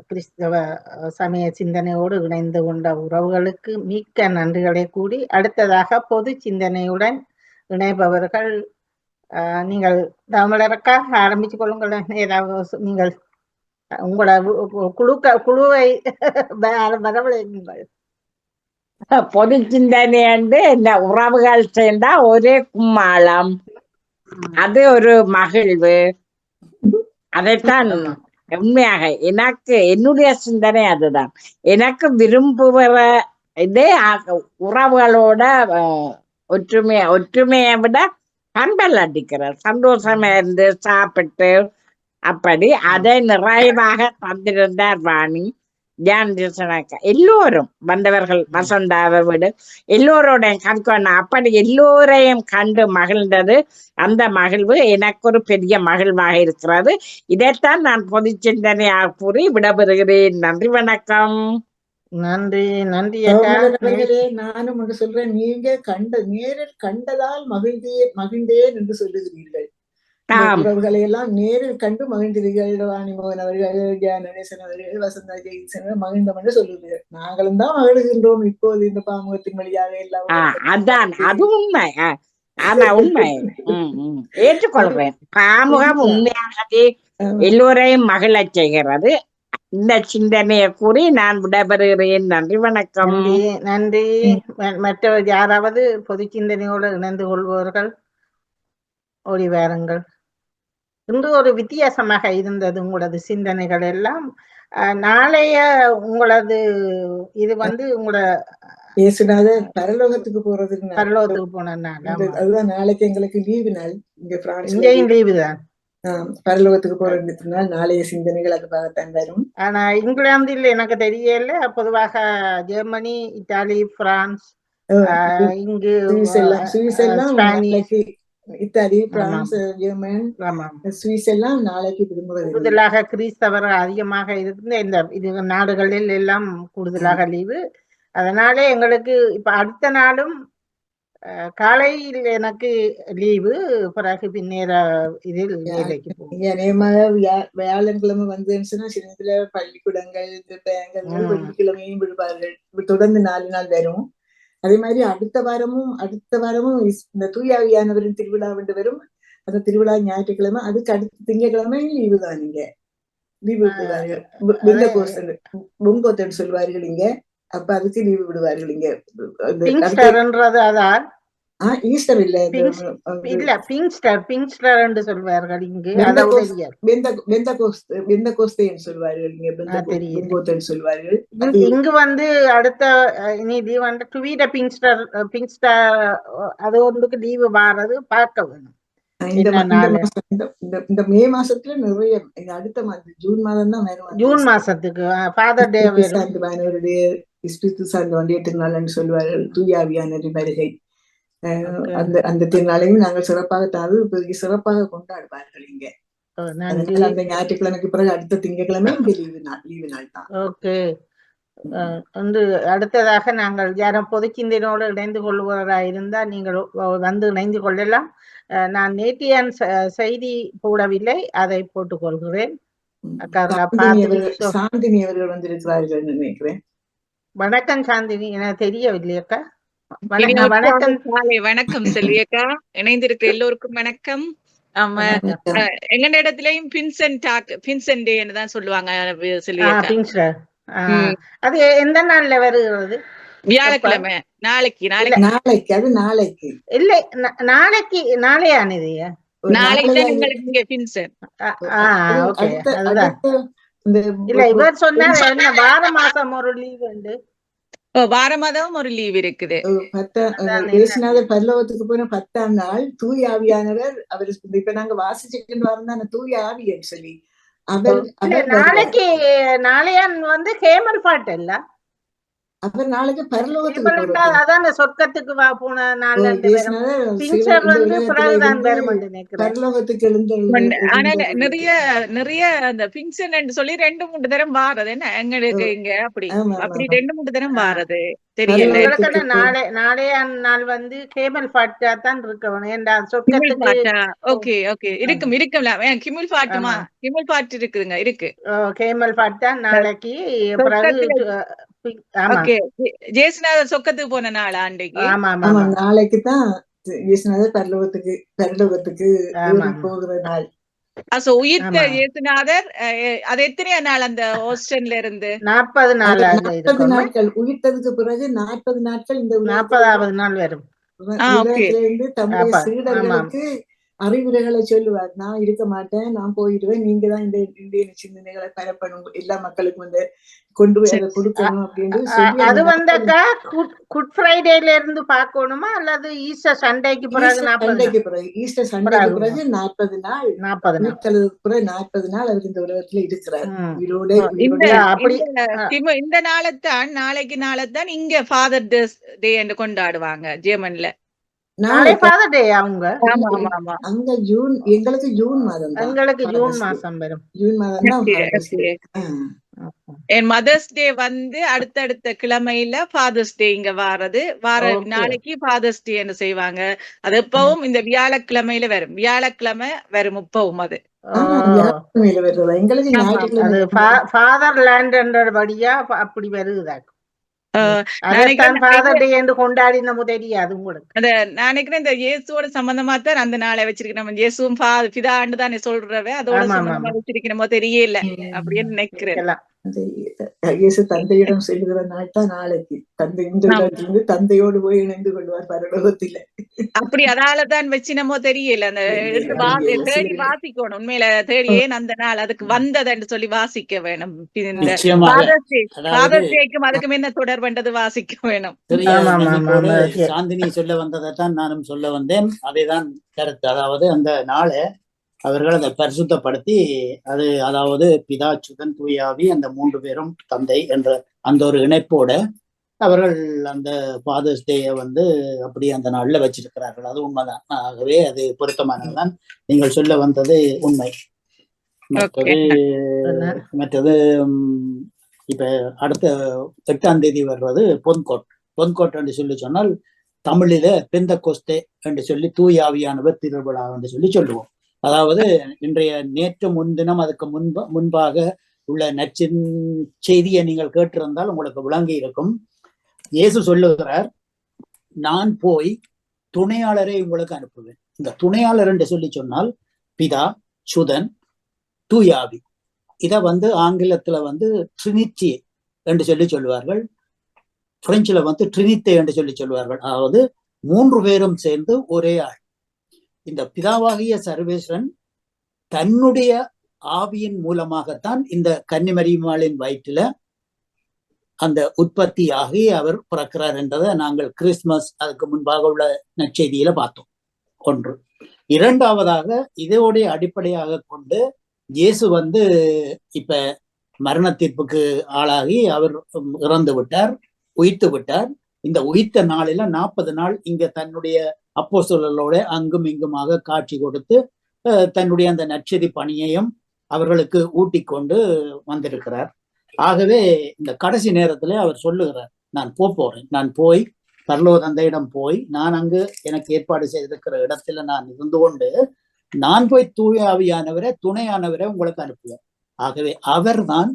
கிறிஸ்தவ சமய சிந்தனையோடு இணைந்து கொண்ட உறவுகளுக்கு மிக்க நன்றிகளை கூறி, அடுத்ததாக பொது சிந்தனையுடன் இணைப்பவர்கள் நீங்கள் தமிழருக்காக ஆரம்பித்துக் கொள்ளுங்கள். ஏதாவது நீங்கள் உங்களோட குழுவை வரவழைங்கள். பொது சிந்தனை என்று இந்த உறவுகள் சேர்ந்தா ஒரே கும்மாளம், அது ஒரு மகிழ்வு. அதைத்தான் உண்மையாக எனக்கு என்னுடைய சிந்தனை அதுதான். எனக்கு விரும்புகிற இதே உறவுகளோட ஒற்றுமையை விட கண்டல் அடிக்கிறார், சந்தோஷமா இருந்து சாப்பிட்டு அப்படி அதை நிறைவாக தந்திருந்தார் வாணி. எல்லோரும் வந்தவர்கள் வசந்தாவை விட எல்லோரோட கண்கொண்ட அப்படி எல்லோரையும் கண்டு மகிழ்ந்தது. அந்த மகிழ்வு எனக்கு ஒரு பெரிய மகிழ்வாக இருக்கிறது. இதைத்தான் நான் பொது சிந்தனையாக கூறி விடப்பெறுகிறேன். நன்றி, வணக்கம். நன்றி. நன்றி நானும் ஒன்று சொல்றேன். நீங்க நேரில் கண்டதால் மகிழ்ந்தேன் என்று சொல்லுகிறீர்கள். உறவுகளை எல்லாம் நேரில் கண்டு மகிழ்ந்தீர்கள். வாணிமோகன் அவர்கள், ஜானேசன் அவர்கள், வசந்தா ஜெயிசன் மகிழ்ந்தோம் என்று சொல்லுகிறீர்கள். நாங்களும் தான் மகிழ்கின்றோம் இப்போது இந்த பாமுகத்தின் வழியாக எல்லாம். அதான் அது உண்மை. ஆனா உண்மை ஏற்றுக்கொள்றேன். பாமுகம் உண்மையாகவே எல்லோரையும் மகிழச் செய்கிறது. இந்த சிந்தனையை கூறி நான் விடைபெறுகிறேன். நன்றி, வணக்கம். நன்றி. மற்ற யாராவது பொது சிந்தனையோடு இணைந்து கொள்பவர்கள் ஓடி வாருங்கள். இன்று ஒரு வித்தியாசமாக இருந்தது உங்களது சிந்தனைகள் எல்லாம். நாளைய உங்களது இது உங்களோட பரலோகத்துக்கு போறது, பரலோகத்துக்கு போனாங்க. அதுதான் நாளைக்கு எங்களுக்கு லீவு நாள். இங்க இங்கேயும் லீவு தான். பரலோகத்துக்கு போறதுனால நாளைய சிந்தனைகள் அதுக்காகத்தான் வரும். ஆனா இங்கிலாந்தில் எனக்கு தெரியல. பொதுவாக ஜெர்மனி, இத்தாலி, பிரான்ஸ், இங்கு சுவிஸ் எல்லாம் இத்தாலி, பிரான்ஸ், ஜெர்மன், சுவிஸ் எல்லாம் நாளைக்கு கூடுதலாக கிறிஸ்தவர்கள் அதிகமாக இருந்து இந்த இது நாடுகளில் எல்லாம் கூடுதலாக லீவு. அதனால எங்களுக்கு இப்ப அடுத்த நாளும் காலையில் எனக்கு லீவு, பிறகு பின்னேற இதில் வேலைக்கு போகும். வியாழன்கிழமை வந்துன்னு சொன்னா சின்னத்துல பள்ளிக்கூடங்கள், பேங்கர்கள் வெள்ளிக்கிழமையும் விடுவார்கள். தொடர்ந்து 4 நாள் வரும். அதே மாதிரி அடுத்த வாரமும் இந்த தூயாவியானவரின் திருவிழா வந்து வரும். அந்த திருவிழா ஞாயிற்றுக்கிழமை, அதுக்கு அடுத்த திங்கட்கிழமை லீவு தான். இங்க லீவு விடுவார்கள். பொங்கோத்தன்னு சொல்லுவார்கள் இங்க. அப்ப அதுக்கு லீவு விடுவார்கள் இங்க. ஈஸ்டர் இல்ல, பிங்ஸ்டர் என்று சொல்வார்கள் இங்கு. பெந்தகோஸ்தேன்னு சொல்வார்கள் இங்க. பொங்கோத்தன்னு சொல்வார்கள் இங்கு. அடுத்த நீதி டுவீட பிங்ஸ்டர் அது ஒன்றுக்கு லீவு வாரது பார்க்க வேணும். இந்த மே மாசத்துல நிறைய, அடுத்த மாதம் ஜூன் மாதம் தான் வரும். ஜூன் மாசத்துக்கு ஃபாதர் டே வண்டிய திருநாள்னு சொல்லுவார்கள். தூயாவியானவரின் வருகை. அந்த திருநாளையும் நாங்கள் சிறப்பாக கொண்டாடுவார்கள் இங்க. அந்த ஞாயிற்றுக்கிழமைக்கு பிறகு அடுத்த திங்கட்கிழமை லீவு நாள் தான். ஓகே. அடுத்ததாக நாங்கள் யாரும் பொது சிந்தனையோடு இணைந்து கொள்வதாக இருந்தால் நீங்கள் இணைந்து கொள்ளலாம். நான் நேற்றைய செய்தி போடவில்லை, அதை போட்டுக் கொள்கிறேன். சாந்தினி அவர்கள் வந்திருக்கிறார்கள் நினைக்கிறேன். வணக்கம் சாந்தினி, எனக்கு தெரியவில்லை அக்கா. வணக்கம் செல்வியக்கா. இணைந்திருக்க எல்லோருக்கும் வணக்கம். எங்க இடத்துலயும் பின்சென்ட் டேன்னு தான் சொல்லுவாங்க செல்வியக்கா. அது எந்த நாள்ல வருகிறது? வியாழக்கிழமை. நாளைக்கு இல்லை, நாளையானது. நாளைக்கு எங்களுக்கு இங்க பின்சென்ட். இல்ல, இவர் சொன்னார் என்ன வார மாசம் ஒரு லீவ் உண்டு. வார மாதம் ஒரு லீவ் இருக்குது. பரலோகத்துக்கு போன 10ஆம் நாள் தூய ஆவியானவர் அவர். இப்ப நாங்க வாசிச்சுக்கிட்டு வரணும் தூய ஆவியன்னு சொல்லி. நாளைக்கு நாளையான் ஹேமல் பாட்டு இல்ல, அவர் நாளைக்கு பரலோகத்துக்கு அதான் சொர்க்கத்துக்கு போன நாள். பரலோகத்துக்கு ஆனா நிறைய அந்த பிங்சன் சொல்லி 2-3 தரம் வாரது என்ன எங்களுக்கு இங்க. அப்படி 2-3 தரம் வாரது தெரியல. நாளைய நாள் கேமல் பாட்டா தான் இருக்கணும். சொர்க்கத்துக்கு ஓகே இருக்கும்ல. கிமில் பாட்டுமா? கிமில் பாட்டு இருக்குதுங்க, இருக்கு. கேமல் பாட்டா நாளைக்கு. ஜேசுநாதர் சொர்க்கத்துக்கு போன நாள் அன்றைக்கு. நாளைக்கு தான் ஜேசுநாதர் பரலோகத்துக்கு போகிற நாள். உயிர்த்த ஆமா. இயேசுநாதர் அது எத்தனை நாள் அந்த ஹோஸ்டன்ல இருந்து? 40 நாள் அது அங்க 40 இருக்கணும். நாட்கள் உயிர்த்ததுக்கு பிறகு 40 நாட்கள் இந்த 40வது நாள் வரும். ஓகே. உலகத்திலிருந்து தம்முடைய ஆமாம். சீடர்களுக்கு அறிவுரைகளை சொல்லுவார். நான் இருக்க மாட்டேன், நான் போயிடுவேன், நீங்க தான் இந்த இந்திய சிந்தனைகளை பரப்பணும், எல்லா மக்களுக்கும் வந்து கொண்டு போய் அதை கொடுக்கணும் அப்படின்னு சொல்லி அது அந்த வந்தாக்கா குட் ஃப்ரைடேல இருந்து பார்க்கணுமா அல்லது ஈஸ்டர் சண்டைக்கு பிறகு 40 சண்டைக்கு பிறகு ஈஸ்டர் சண்டைக்கு பிறகு 40 நாள் 40 நாள் உயிர்த்தெழுதலுக்கு பிறகு 40 நாள் அவர் இந்த உலகத்துல இருக்கிறார். ம். உயிரோட இந்த அப்படி இந்த நாளைத்தான் நாளைக்கு இங்க ஃபாதர் டே என்று கொண்டாடுவாங்க ஜெர்மன்ல. நாளை ஃபாதர் டே அவங்க ஆமா ஆமா ஆமா. அங்க ஜூன், எங்களுக்கு ஜூன் மாதம் தான். எங்களுக்கு ஜூன் மாசம் வரும். ஜூன் மாதம் தான் Father's Day. என் மதர்ஸ் டே வந்து அடுத்தடுத்த கிழமையில ஃபாதர்ஸ் டே இங்க வார Okay. நாளைக்கு ஃபாதர்ஸ் டே என்று செய்வாங்க. அது எப்பவும் இந்த வியாழக்கிழமையில வரும். வியாழக்கிழமை வரும் இப்பவும் அது. வியாழக்கிழமையில வருது. எங்களுக்கு ஆமா. அது ஞாயிற்றுக்கிழமை. ஃபாதர்லேண்ட் என்றபடியா அப்படி வருகுதாக்கும். நினைக்கிறேன் ஃபாதர் டே என்று கொண்டாடினமோ தெரியாது உங்களுக்கு. நான் நினைக்கிறேன் இந்த இயேசுவோட சம்பந்தமா தான் அந்த நாளை வச்சிருக்கேன். நம்ம இயேசுவும் பிதான்னு தானே சொல்றவே அதோட ஆமா, சம்பந்தமா ஆமா. வச்சிருக்கணுமோ தெரியல அப்படின்னு நினைக்கிறேன். இருக்கலாம். இயேசு தந்தையிடம் செல்லுகிற நாள் தான் நாளைக்கு. தந்தை இந்த இடத்திலிருந்து தந்தையோடு போய் இணைந்து கொள்வார் பரலோகத்தில. அப்படி அதனாலதான் வச்சினமோ தெரியல. அந்த தேடி வாசிக்கணும். உண்மையில தேடி ஏன் அந்த நாள் அதுக்கு வந்ததுன்னு சொல்லி வாசிக்க வேணும். இந்த ஃபாதர்ஸ் டேக்கும் அதுக்கும் என்ன தொடர்புன்றது வாசிக்க வேணும். சாந்தினி சொல்ல வந்ததைத்தான் நானும் சொல்ல வந்தேன். அதேதான் கருத்து. அதாவது அந்த நாளை அவர்கள் அதை பரிசுத்தப்படுத்தி அது அதாவது பிதா சுதன் தூயாவி அந்த 3 பேரும் தந்தை என்ற அந்த ஒரு இணைப்போட அவர்கள் அந்த ஃபாதர்ஸ் டேயை வந்து அப்படி அந்த நாள்ல வச்சிருக்கிறார்கள். அது உண்மைதான். ஆகவே அது பொருத்தமானதுதான். நீங்கள் சொல்ல வந்தது உண்மை. மற்றது இப்ப அடுத்த 8ஆம் தேதி வர்றது பொன்கோட் என்று சொல்லி சொன்னால் தமிழில பெந்தகோஸ்தே என்று சொல்லி தூயாவியானவர் திருவிழா என்று சொல்லி சொல்லுவோம். அதாவது இன்றைய நேற்று முன்தினம் அதுக்கு முன்பாக உள்ள நச்சின் செய்தியை நீங்கள் கேட்டிருந்தால் உங்களுக்கு விளங்கி இருக்கும். இயேசு சொல்லுகிறார், நான் போய் துணையாளரை உங்களுக்கு அனுப்புவேன். இந்த துணையாளர் என்று சொல்லி சொன்னால் பிதா சுதன் தூயாவி. இத வந்து ஆங்கிலத்துல வந்து ட்ரினிட்டி என்று சொல்லி சொல்லுவார்கள். பிரெஞ்சுல வந்து ட்ரினித்தே என்று சொல்லி சொல்லுவார்கள். அதாவது 3 பேரும் சேர்ந்து ஒரே ஆள். இந்த பிதாவாகிய சர்வேஸ்வரன் தன்னுடைய ஆவியின் மூலமாகத்தான் இந்த கன்னிமரியாளின் வயிற்றில அந்த உற்பத்தியாகி அவர் பிறக்கிறார் என்றதை நாங்கள் கிறிஸ்துமஸ் அதுக்கு முன்பாக உள்ள நற்செய்தியில பார்த்தோம். 1. 2வதாக இதோடைய அடிப்படையாக கொண்டு இயேசு வந்து இப்ப மரண தீர்ப்புக்கு ஆளாகி அவர் இறந்து விட்டார், உயிர்த்து விட்டார். இந்த உயிர்த்த நாளில 40 நாள் இங்க தன்னுடைய அப்போஸ்தலர்களோட அங்கும் இங்குமாக காட்சி கொடுத்து தன்னுடைய அந்த நற்செய்தி பணியையும் அவர்களுக்கு ஊட்டி கொண்டு வந்திருக்கிறார். ஆகவே இந்த கடைசி நேரத்துல அவர் சொல்லுகிறார், நான் போறேன், நான் போய் பரலோக தந்தையிடம் போய் நான் அங்கு எனக்கு ஏற்பாடு செய்திருக்கிற இடத்துல நான் இருந்து கொண்டு நான் போய் தூய ஆவியானவரை துணையானவரை உங்களுக்கு அனுப்புவேன். ஆகவே அவர் தான்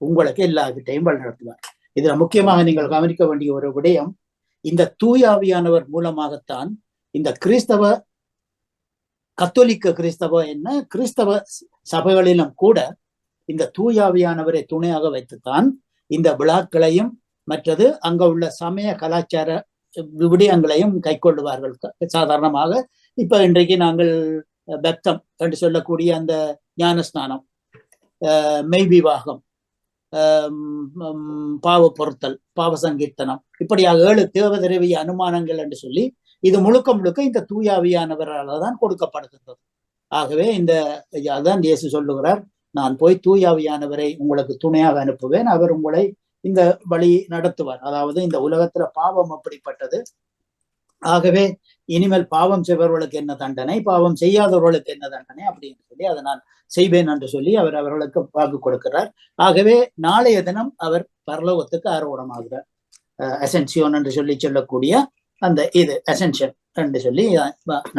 உங்களுக்கு எல்லார்கிட்டையும் வழிநடத்துவார். இதுல முக்கியமாக நீங்கள் கவனிக்க வேண்டிய ஒரு விடயம், இந்த தூயாவியானவர் மூலமாகத்தான் இந்த கிறிஸ்தவ கத்தோலிக்க கிறிஸ்தவ என்ன கிறிஸ்தவ சபைகளிலும் கூட இந்த தூயாவியானவரை துணையாக வைத்துத்தான் இந்த விழாக்களையும் மற்றது அங்க உள்ள சமய கலாச்சார விடயங்களையும் கை கொள்ளுவார்கள். சாதாரணமாக இப்ப இன்றைக்கு நாங்கள் பக்தம் என்று சொல்லக்கூடிய அந்த ஞானஸ்நானம், மெய் விவாகம், பாவ பொருத்தல், பாவ சங்கீர்த்தனம், இப்படியாக 7 தேவதிரவிய அனுமானங்கள் என்று சொல்லி இது முழுக்க இந்த தூயாவியானவரால் தான் கொடுக்கப்படுகின்றது. ஆகவே அதான் இயேசு சொல்லுகிறார், நான் போய் தூயாவியானவரை உங்களுக்கு துணையாக அனுப்புவேன், அவர் உங்களை இந்த வழி நடத்துவார். அதாவது இந்த உலகத்துல பாவம் அப்படிப்பட்டது. ஆகவே இனிமேல் பாவம் செய்பவர்களுக்கு என்ன தண்டனை, பாவம் செய்யாதவர்களுக்கு என்ன தண்டனை அப்படின்னு சொல்லி அதை நான் செய்வேன் என்று சொல்லி அவர் அவர்களுக்கு வாக்கு கொடுக்கிறார். ஆகவே நாளைய தினம் அவர் பரலோகத்துக்கு ஆரோகணமாகிறார். அசென்சியோன் என்று சொல்லக்கூடிய அந்த இது அசென்ஷன் என்று சொல்லி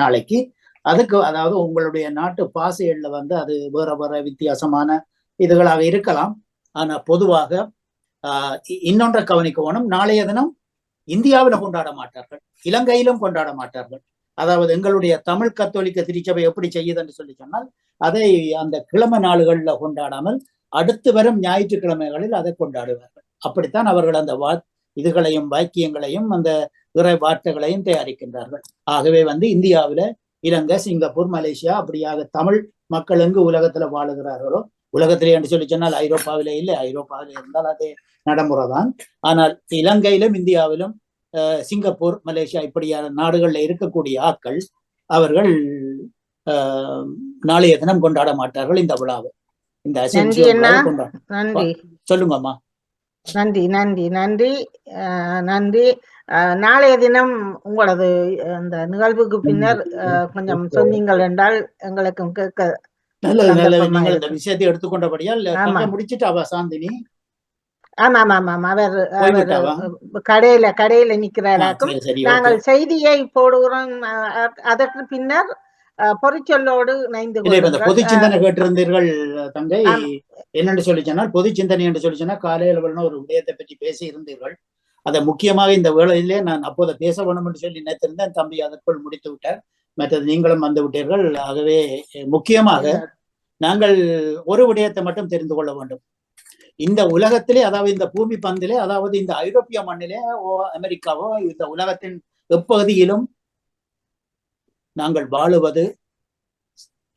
நாளைக்கு அதுக்கு அதாவது உங்களுடைய நாட்டு பாசைகள்ல வந்து அது வேற வித்தியாசமான இதுகளாக இருக்கலாம். ஆனா பொதுவாக இன்னொன்றை கவனிக்க வேணும், நாளைய தினம் இந்தியாவில கொண்டாட மாட்டார்கள், இலங்கையிலும் கொண்டாட மாட்டார்கள். அதாவது எங்களுடைய தமிழ் கத்தோலிக்க திருச்சபை எப்படி செய்யுது என்று சொல்லி சொன்னால் அதை அந்த கிழமை நாளுகள்ல கொண்டாடாமல் அடுத்து வரும் ஞாயிற்றுக்கிழமைகளில் அதை கொண்டாடுவார்கள். அப்படித்தான் அவர்கள் அந்த இதுகளையும் வாக்கியங்களையும் அந்த இறை வார்த்தைகளையும் தயாரிக்கின்றார்கள். ஆகவே இந்தியாவில இலங்கை, சிங்கப்பூர், மலேசியா அப்படியாக தமிழ் மக்கள் எங்கு உலகத்துல வாழுகிறார்களோ, உலகத்திலே என்று சொல்லி சொன்னால் ஐரோப்பாவிலே இல்லை, ஐரோப்பாவிலே இருந்தால் அதே நடைமுறை தான். ஆனால் இலங்கையிலும் இந்தியாவிலும் சிங்கப்பூர், மலேசியா இப்படியான நாடுகள்ல இருக்கக்கூடிய ஆட்கள் அவர்கள் நாளைய தினம் கொண்டாட மாட்டார்கள் இந்த விழாவை. இந்த நன்றி. சொல்லுங்கம்மா. நன்றி நன்றி நன்றி நன்றி. நாளைய தினம் உங்களது அந்த நிகழ்வுக்கு பின்னர் கொஞ்சம் சொன்னீங்கள் என்றால் எங்களுக்கும் கேட்க நல்லது. நீங்கள் இந்த விஷயத்தை எடுத்துக்கொண்டபடியால் முடிச்சுட்டு அவ சாந்தினி. ஆமா ஆமா ஆமா, அவர் கடையில நிக்கிறாராக்கும். நாங்கள் செய்தியை போடுகிறோம். அதற்கு பின்னர் பொறிச்சொல்லோடு பொது சிந்தனை கேட்டிருந்தீர்கள் தங்கை. என்னென்று சொல்லி சொன்னால் பொது சிந்தனை என்று சொல்லி சொன்னா காலையில ஒரு விடயத்தை பற்றி பேசி இருந்தீர்கள். அதை முக்கியமாக இந்த வேளையிலே நான் அப்போதை பேச வேணும் என்று சொல்லி நினைத்திருந்தேன். தம்பி அதற்குள் முடித்து விட்டார். மற்றது நீங்களும் வந்து விட்டீர்கள். ஆகவே முக்கியமாக நாங்கள் ஒரு விடயத்தை மட்டும் தெரிந்து கொள்ள வேண்டும். இந்த உலகத்திலே, அதாவது இந்த பூமி பந்திலே, அதாவது இந்த ஐரோப்பிய மண்ணிலே அமெரிக்காவோ இந்த உலகத்தின் எப்பகுதியிலும் நாங்கள் வாழுவது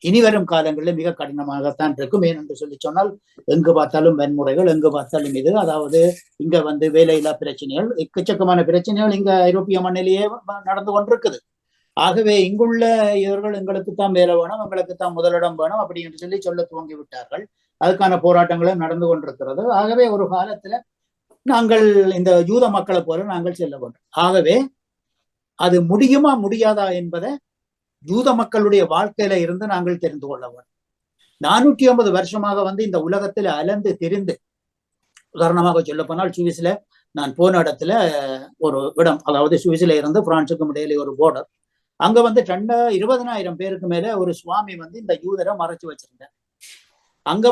இனிவரும் காலங்களில் மிக கடினமாகத்தான் இருக்கும். ஏனென்று சொல்லி சொன்னால் எங்கு பார்த்தாலும் வன்முறைகள், எங்கு பார்த்தாலும் இது, அதாவது இங்க வேலையில்லா பிரச்சனைகள், எக்கச்சக்கமான பிரச்சனைகள் இங்க ஐரோப்பிய மண்ணிலேயே நடந்து கொண்டிருக்குது. ஆகவே இங்குள்ள இவர்கள் எங்களுக்குத்தான் வேலை வேணும், எங்களுக்குத்தான் முதலிடம் வேணும் அப்படி என்று சொல்ல துவங்கி விட்டார்கள். அதுக்கான போராட்டங்களும் நடந்து கொண்டிருக்கிறது. ஆகவே ஒரு காலத்துல நாங்கள் இந்த யூத மக்களை போல நாங்கள் செல்ல வேண்டும். ஆகவே அது முடியுமா முடியாதா என்பதை யூத மக்களுடைய வாழ்க்கையில இருந்து நாங்கள் தெரிந்து கொள்ள வேண்டும். 450 வருஷமாக இந்த உலகத்துல அலைந்து திரிந்து, உதாரணமாக சொல்ல போனால் சுவிஸ்ல நான் போன இடத்துல ஒரு இடம், அதாவது சுவிஸ்ல இருந்து பிரான்சுக்கும் இடையில ஒரு போர்டர், அங்க 20,000 பேருக்கு மேல ஒரு சுவாமி இந்த யூதரை மறைச்சு வச்சிருந்தார். அங்க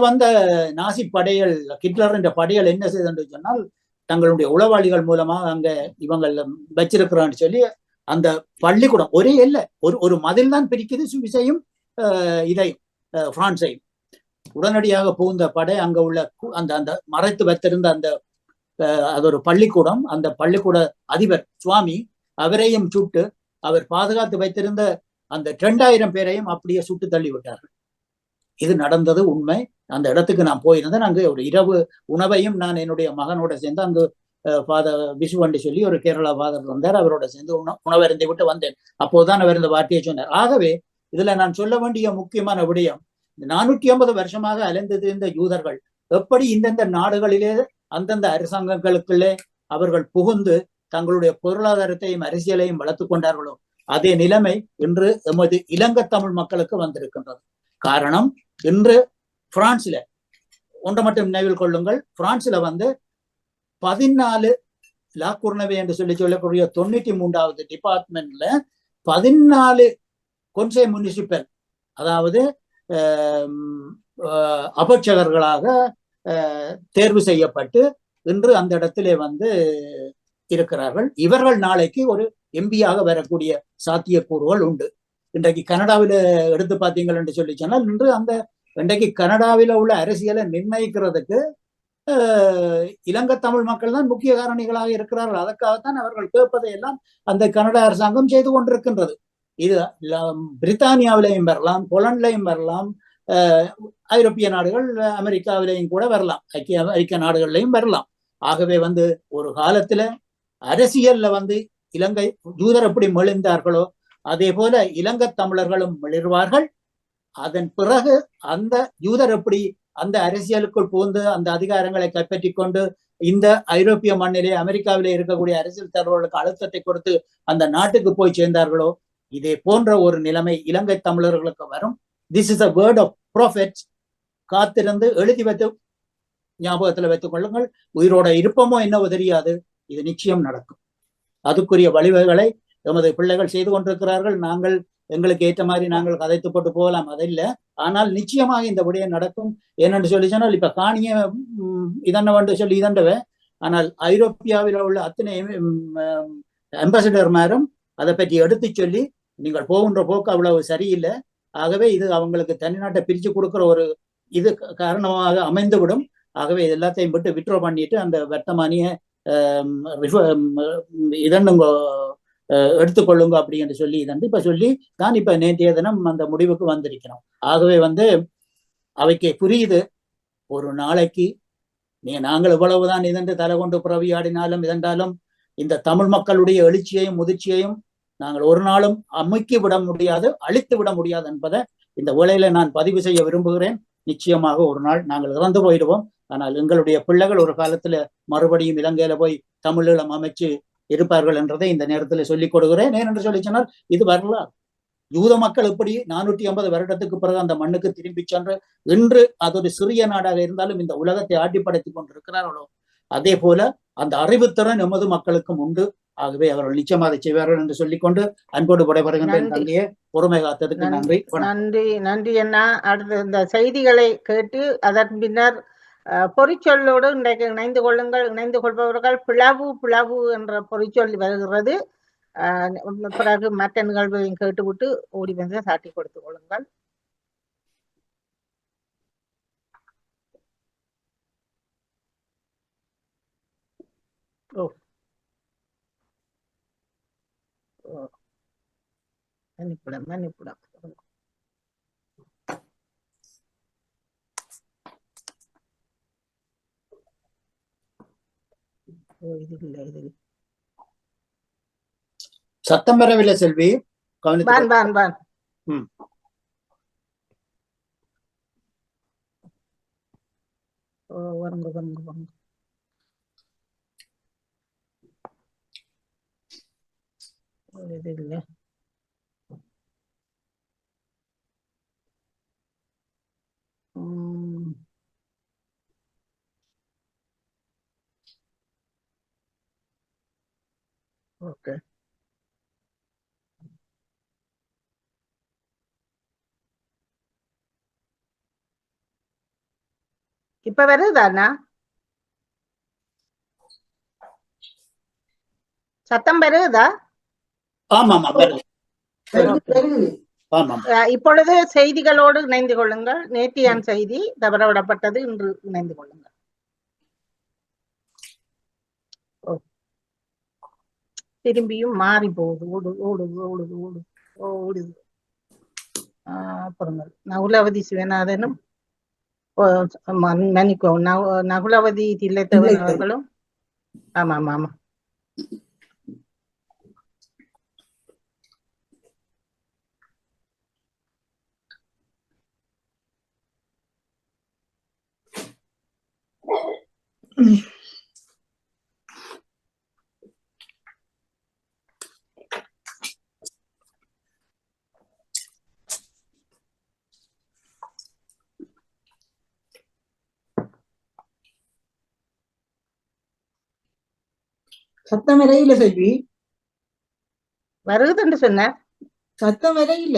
நாசி படைகள், ஹிட்லர் என்ற படைகள் என்ன செய்தன்னு சொன்னால் தங்களுடைய உளவாளிகள் மூலமா அங்க இவங்க வச்சிருக்கிறான்னு சொல்லி அந்த பள்ளிக்கூடம் ஒரே இல்ல, ஒரு மதில் தான் பிரிக்குது சுவிசையும் இதையும் பிரான்சையும். உடனடியாக புகுந்த படை அங்க உள்ள அந்த மறைத்து வைத்திருந்த அது ஒரு பள்ளிக்கூடம், அந்த பள்ளிக்கூட அதிபர் சுவாமி அவரையும் சுட்டு அவர் பாதுகாத்து வைத்திருந்த அந்த 2000 பேரையும் அப்படியே சுட்டு தள்ளி விட்டார்கள். இது நடந்தது உண்மை. அந்த இடத்துக்கு நான் போயிருந்தேன். அங்கு ஒரு இரவு உணவையும் நான் என்னுடைய மகனோட சேர்ந்து அங்கு ஃபாதர் விசுவண்டி சொல்லி ஒரு கேரளா ஃபாதர் வந்தார், அவரோட சேர்ந்து உணவருந்தி விட்டு வந்தேன். அப்போதான் அவர் இந்த வார்த்தையை சொன்னார். ஆகவே இதுல நான் சொல்ல வேண்டிய முக்கியமான விடயம், 450 வருஷமாக அலைந்திருந்த யூதர்கள் எப்படி இந்தந்த நாடுகளிலே அந்தந்த அரசாங்கங்களுக்குள்ளே அவர்கள் புகுந்து தங்களுடைய பொருளாதாரத்தையும் அரசியலையும் வளர்த்து கொண்டார்களோ அதே நிலைமை இன்று எமது இலங்கை தமிழ் மக்களுக்கு வந்திருக்கின்றது. காரணம், இன்று பிரான்ஸ்ல ஒன்றை மட்டும் நினைவில் கொள்ளுங்கள், பிரான்ஸ்ல 14 லாக்குர்னவே என்று சொல்லக்கூடிய 93வது டிபார்ட்மெண்ட்ல 14 கொன்சே முனிசிபல், அதாவது அபட்சகர்களாக தேர்வு செய்யப்பட்டு இன்று அந்த இடத்திலே இருக்கிறார்கள். இவர்கள் நாளைக்கு ஒரு எம்பியாக வரக்கூடிய சாத்தியக்கூறுகள் உண்டு. இன்றைக்கு கனடாவில எடுத்து பார்த்தீங்கள் என்று சொல்லி சொன்னால் இன்று இன்றைக்கு கனடாவில உள்ள அரசியலை நிர்ணயிக்கிறதுக்கு இலங்கை தமிழ் மக்கள் தான் முக்கிய காரணிகளாக இருக்கிறார்கள். அதற்காகத்தான் அவர்கள் கேட்பதை எல்லாம் அந்த கனடா அரசாங்கம் செய்து கொண்டிருக்கின்றது. இது பிரித்தானியாவிலையும் வரலாம், போலண்ட்லையும் வரலாம், ஐரோப்பிய நாடுகள் அமெரிக்காவிலையும் கூட வரலாம், ஐக்கிய நாடுகள்லையும் வரலாம். ஆகவே ஒரு காலத்துல அரசியல்ல இலங்கை யூதர் எப்படி மெளிந்தார்களோ அதே போல இலங்கை தமிழர்களும் மெளிர்வார்கள். அதன் பிறகு அந்த யூதர் எப்படி அந்த அரசியலுக்குள் புகுந்து அந்த அதிகாரங்களை கைப்பற்றி கொண்டு இந்த ஐரோப்பிய மண்ணிலே அமெரிக்காவிலே இருக்கக்கூடிய அரசியல் தலைவர்களுக்கு அழுத்தத்தை கொடுத்து அந்த நாட்டுக்கு போய் சேர்ந்தார்களோ இதே போன்ற ஒரு நிலைமை இலங்கை தமிழர்களுக்கு வரும். This is a word of prophets. காத்திருந்து எழுதி வைத்து ஞாபகத்துல வைத்துக் கொள்ளுங்கள். உயிரோட இருப்போமோ என்னவோ தெரியாது, இது நிச்சயம் நடக்கும். அதுக்குரிய வழிவகைகளை எமது பிள்ளைகள் செய்து கொண்டிருக்கிறார்கள். நாங்கள் எங்களுக்கு ஏற்ற மாதிரி நாங்கள் கதைத்து போட்டு போகலாம், அதில்லை. ஆனால் நிச்சயமாக இந்த விடயம் நடக்கும். ஏனென்று சொல்லி சொன்னால் இப்ப காணிய இதென்ன சொல்லி இதண்டவே, ஆனால் ஐரோப்பியாவில் உள்ள அத்தனை அம்பாசிடர்மாரும் அதை பற்றி எடுத்து சொல்லி நீங்கள் போகின்ற போக்கு அவ்வளவு சரியில்லை, ஆகவே இது அவங்களுக்கு தனிநாட்டை பிரிச்சு கொடுக்குற ஒரு இது காரணமாக அமைந்துவிடும். ஆகவே இது எல்லாத்தையும் விட்டு விட்ரோ பண்ணிட்டு அந்த வர்த்தமானிய இதன்னுங்க எடுத்துக்கொள்ளுங்க அப்படி என்று சொல்லி இதன்று இப்ப சொல்லி தான் இப்ப நேற்றைய தினம் அந்த முடிவுக்கு வந்திருக்கிறோம். ஆகவே அவைக்கு புரியுது, ஒரு நாளைக்கு நாங்கள் இவ்வளவுதான் இதன்று தலை கொண்டு புறவியாடினாலும் இதென்றாலும் இந்த தமிழ் மக்களுடைய எழுச்சியையும் முதிர்ச்சியையும் நாங்கள் ஒரு நாளும் அமுக்கி விட முடியாது, அழித்து விட முடியாது என்பதை இந்த வேளையில நான் பதிவு செய்ய விரும்புகிறேன். நிச்சயமாக ஒரு நாள் நாங்கள் இறந்து போயிடுவோம். ஆனால் எங்களுடைய பிள்ளைகள் ஒரு காலத்துல மறுபடியும் இலங்கையில போய் தமிழீழம் அமைச்சு இருப்பார்கள் என்றதை இந்த நேரத்தில் சொல்லிக் கொடுக்கிறேன். ஏனென்று சொல்லி சொன்னால் இது வரலாறு. யூத மக்கள் எப்படி 450 வருடத்துக்கு பிறகு அந்த மண்ணுக்கு திரும்பி சென்று இன்று அது ஒரு சிறிய நாடாக இருந்தாலும் இந்த உலகத்தை ஆட்டிப்படைத்து கொண்டிருக்கிறார்களோ அதே போல அந்த அறிவுத்திறன் எமது மக்களுக்கும் உண்டு. ஆகவே அவர்கள் நிச்சயமாக அதை செய்வார்கள் என்று சொல்லிக்கொண்டு அன்போடு விடைபெறுகின்ற தந்தையே பொறுமை காத்ததுக்கு நன்றி. நன்றி நன்றி அண்ணா. அடுத்து இந்த செய்திகளை கேட்டு அதன் பின்னர் பொறிச்சொல்லோடு இன்றைக்கு இணைந்து கொள்ளுங்கள். இணைந்து கொள்பவர்கள் பிளவு என்ற பொறிச்சொல் வருகிறது. பிறகு மற்ற நிகழ்வையும் கேட்டுவிட்டு ஓடி வந்து சாட்டி கொடுத்துக் கொள்ளுங்கள். மன்னிப்புடம் இது இல்லை, இது சத்தம் வரவில்லை செல்வி. இது இல்லை. ஓகே, இப்ப வருதாண்ணா? சத்தம் வருதா? இப்பொழுது செய்திகளோடு இணைந்து கொள்ளுங்கள். நேற்றையான் செய்தி தவறவிடப்பட்டது, இன்று இணைந்து கொள்ளுங்கள். திரும்பியும் மாறி போகுது. ஓடுது. அப்புறம் நகுலவதி சிவநாதனும் மன்னிக்கவும் நகுலவதி தில்லைத்தவன் அவர்களும். ஆமா. சத்தம் வரையில செல்வி, வருதுன்னு சொன்ன சத்தம் வரையில.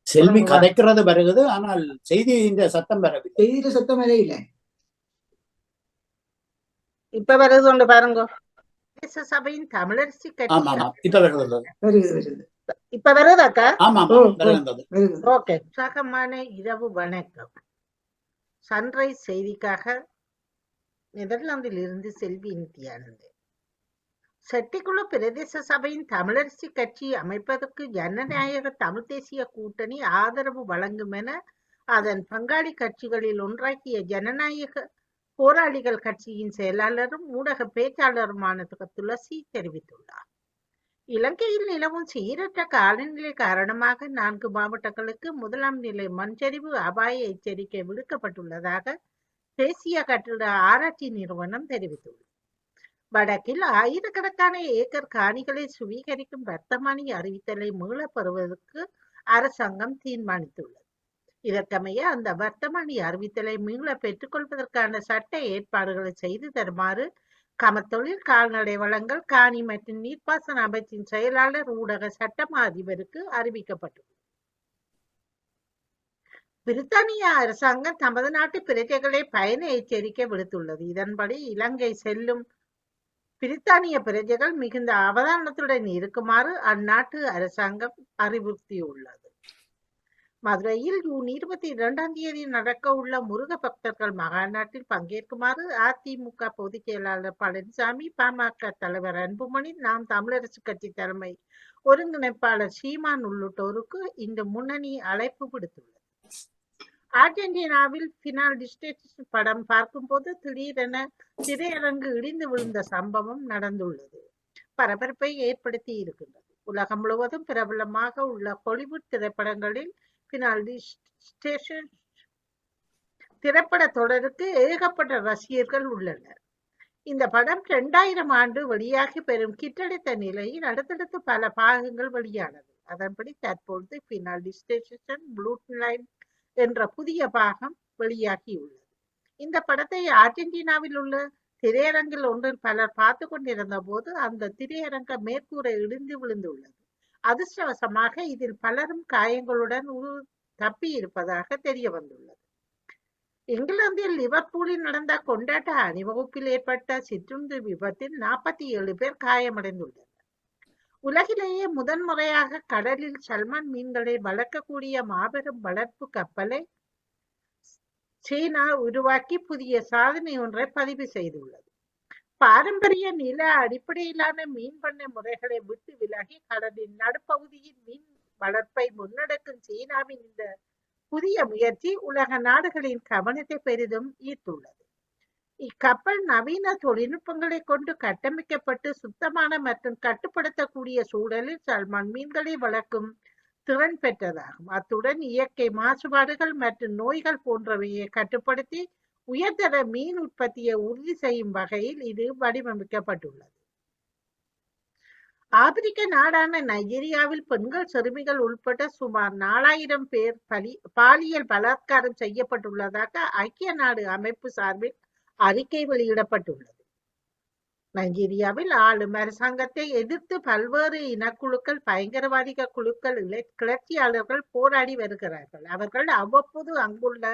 செல்வி கதைக்கிறது வருகிறது, ஆனால் செய்தி இந்த சத்தம் வரவில்லை. செய்தியில சத்தம் வரையில. இப்ப வருது ஒன்று பாருங்க. சபையின் தமிழரசி கட்சி இப்ப வருதாக்கா? ஓகே. உற்சாகமான இரவு வணக்கம். சன்ரைஸ் செய்திக்காக நெதர்லாந்தில் இருந்து செல்வி நித்யானந்த். செட்டிக்குள பிரதேச சபையின் தமிழரசி கட்சி அமைப்பதற்கு ஜனநாயக தமிழ் தேசிய கூட்டணி ஆதரவு வழங்கும் என அதன் பங்காளி கட்சிகளில் ஒன்றாக்கிய ஜனநாயக போராளிகள் கட்சியின் செயலாளரும் ஊடக பேச்சாளருமான துளசி தெரிவித்துள்ளார். இலங்கையில் நிலவும் சீரற்ற காலநிலை காரணமாக 4 மாவட்டங்களுக்கு 1ஆம் நிலை மண்சரிவு அபாய எச்சரிக்கை விடுக்கப்பட்டுள்ளதாக தேசிய கட்டிட ஆராய்ச்சி நிறுவனம் தெரிவித்துள்ளது. வடக்கில் ஆயிரக்கணக்கான ஏக்கர் காணிகளை சுவீகரிக்கும் வர்த்தமானி அறிவித்தலை மீளப் பெறுவதற்கு அரசாங்கம் தீர்மானித்துள்ளது. இதற்கமைய அந்த வர்த்தமானி அறிவித்தலை மீள பெற்றுக்கொள்வதற்கான சட்ட ஏற்பாடுகளை செய்து தருமாறு கமத்தொழில், கால்நடை வளங்கள், காணி மற்றும் நீர்ப்பாசன அமைச்சின் செயலாளர் ஊடக சட்டமா அதிபருக்கு அறிவிக்கப்பட்டுள்ளது. பிரித்தானிய அரசாங்கம் தமது நாட்டு பிரஜைகளை பயண எச்சரிக்கை விடுத்துள்ளது. இதன்படி இலங்கை செல்லும் பிரித்தானிய பிரஜைகள் மிகுந்த அவதானத்துடன் இருக்குமாறு அந்நாட்டு அரசாங்கம் அறிவுறுத்தியுள்ளது. மதுரையில் ஜூன் 22 நடக்க உள்ள முருக பக்தர்கள் மகாநாட்டில் பங்கேற்குமாறு அதிமுக பொதுச் செயலாளர் பழனிசாமி, பாமக தலைவர் அன்புமணி, நாம் தமிழரசு கட்சி தலைமை ஒருங்கிணைப்பாளர் சீமான் உள்ளிட்டோருக்கு இந்த முன்னணி அழைப்பு விடுத்துள்ளது. அர்ஜென்டினாவில் பினால் டிஸ்டேஷன் படம் பார்க்கும்போது திடீரென திரையரங்கு இடிந்து விழுந்த சம்பவம் நடந்துள்ளது. பரபரப்பை ஏற்படுத்தி இருக்கின்றது. உலகம் முழுவதும் பிரபலமாக உள்ள ஹாலிவுட் திரைப்படங்களில் பினால் டிஸ்டேஷன் திரைப்பட தொடருக்கு ஏகப்பட்ட ரசிகர்கள் உள்ளனர். இந்த படம் 2000 ஆண்டு வெளியாகி பெரும் கிட்டடித்த நிலையில் அடுத்தடுத்து பல பாகங்கள் வெளியானது. அதன்படி தற்பொழுது பினால் டிஸ்டேஷன் ப்ளூட் லைன் என்ற புதிய பாகம் வெளியாகியுள்ளது. இந்த படத்தை அர்ஜென்டினாவில் உள்ள திரையரங்கில் ஒன்றில் பலர் பார்த்து கொண்டிருந்த போது அந்த திரையரங்க மேற்கூரை இடிந்து விழுந்துள்ளது. அதிர்ஷ்டவசமாக இதில் பலரும் காயங்களுடன் தப்பி இருப்பதாக தெரிய வந்துள்ளது. இங்கிலாந்தில் லிவர்பூலில் நடந்த கொண்டாட்ட அணிவகுப்பில் ஏற்பட்ட சிற்றுந்து விபத்தில் 47 பேர் காயமடைந்துள்ளனர். உலகிலேயே முதன்முறையாக கடலில் சல்மான் மீன்களை வளர்க்கக்கூடிய மாபெரும் வளர்ப்பு கப்பலை சீனா உருவாக்கி புதிய சாதனை ஒன்றை பதிவு செய்துள்ளது. பாரம்பரிய நில அடிப்படையிலான மீன் பண்ணை முறைகளை விட்டு விலகி கடலின் நடுப்பகுதியில் மீன் வளர்ப்பை முன்னெடுக்கும் சீனாவின் இந்த புதிய முயற்சி உலக நாடுகளின் கவனத்தை பெரிதும் ஈர்த்துள்ளது. இக்கப்பல் நவீன தொழில்நுட்பங்களை கொண்டு கட்டமைக்கப்பட்டு சுத்தமான மற்றும் கட்டுப்படுத்தக்கூடிய சூழலில் சல்மான் மீன்களை வளர்க்கும் திறன் பெற்றதாகும். அத்துடன் இயற்கை மாசுபாடுகள் மற்றும் நோய்கள் போன்றவையை கட்டுப்படுத்தி உயர்தர மீன் உற்பத்தியை உறுதி செய்யும் வகையில் இது வடிவமைக்கப்பட்டுள்ளது. ஆப்பிரிக்க நாடான நைஜீரியாவில் பெண்கள், சிறுமிகள் உட்பட சுமார் 4000 பேர் பாலியல் பலாத்காரம் செய்யப்பட்டுள்ளதாக ஐக்கிய நாடு அமைப்பு சார்பில் அறிக்கை வெளியிடப்பட்டுள்ளது. நைஜீரியாவில் ஆளும் அரசாங்கத்தை எதிர்த்து பல்வேறு இனக்குழுக்கள், பயங்கரவாதிக குழுக்கள், கிளர்ச்சியாளர்கள் போராடி வருகிறார்கள். அவர்கள் அவ்வப்போது அங்குள்ள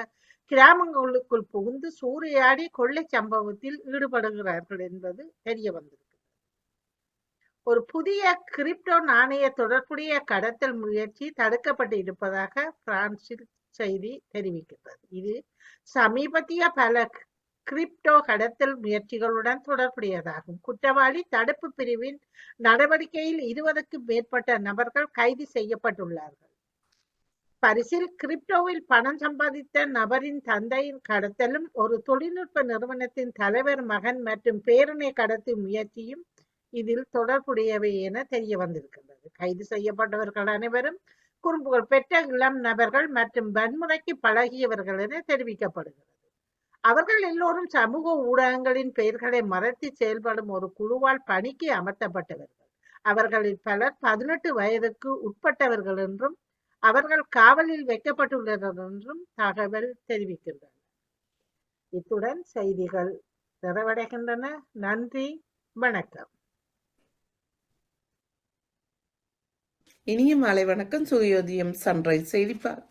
கிராமங்களுக்குள் புகுந்து சூறையாடி கொள்ளை சம்பவத்தில் ஈடுபடுகிறார்கள் என்பது தெரிய வந்திருக்கிறது. ஒரு புதிய கிரிப்டோ நாணய தொடர்புடைய கடத்தல் முயற்சி தடுக்கப்பட்டு இருப்பதாக பிரான்சில் செய்தி தெரிவிக்கிறது. இது சமீபத்திய பல கிரிப்டோ கடத்தல் முயற்சிகளுடன் தொடர்புடையதாகும். குற்றவாளி தடுப்பு பிரிவின் நடவடிக்கையில் 20க்கும் மேற்பட்ட நபர்கள் கைது செய்யப்பட்டுள்ளார்கள். பரிசில் கிரிப்டோவில் பணம் சம்பாதித்த நபரின் தந்தையின் கடத்தலும் ஒரு தொழில்நுட்ப நிறுவனத்தின் தலைவர் மகன் மற்றும் பேரனை கடத்தும் முயற்சியும் இதில் தொடர்புடையவை என தெரிய வந்திருக்கின்றது. கைது செய்யப்பட்டவர்கள் அனைவரும் குறும்புகள் பெற்ற இளம் நபர்கள் மற்றும் வன்முறைக்கு பழகியவர்கள் என தெரிவிக்கப்படுகிறது. அவர்கள் எல்லோரும் சமூக ஊடகங்களின் பெயர்களை மறைத்து செயல்படும் ஒரு குழுவால் பணிக்கு அமர்த்தப்பட்டவர்கள். அவர்களில் பலர் 18 வயதுக்கு உட்பட்டவர்கள் என்றும் அவர்கள் காவலில் வைக்கப்பட்டுள்ளனர் என்றும் தகவல் தெரிவிக்கின்றன. இத்துடன் செய்திகள் நிறைவடைகின்றன. நன்றி, வணக்கம். இனிய மாலை வணக்கம். சுயோதயம் சன்ரைஸ் செய்திப்பார்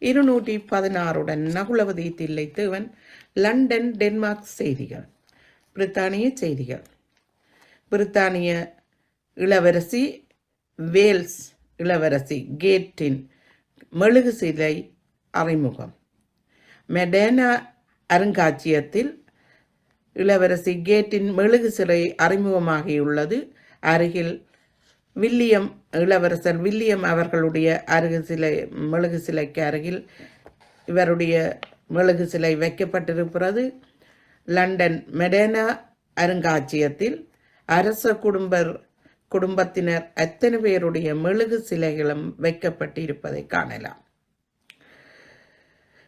216 நகுலவதி தில்லை தேவன், லண்டன் டென்மார்க் செய்திகள். பிரித்தானிய செய்திகள். பிரித்தானிய இளவரசி வேல்ஸ் இளவரசி கேட்டின் மெழுகு சிலை அறிமுகம். மெடேனா அருங்காட்சியகத்தில் இளவரசி கேட்டின் மெழுகு சிலை அறிமுகமாகியுள்ளது. அருகில் இளவரசர் வில்லியம் அவர்களுடைய மெழுகு சிலைக்கு அருகில் இவருடைய மெழுகு சிலை வைக்கப்பட்டிருக்கிறது. லண்டன் மெடேனா அருங்காட்சியகத்தில் அரச குடும்பத்தினர் அத்தனை பேருடைய மெழுகு சிலைகளும் வைக்கப்பட்டு இருப்பதை காணலாம்.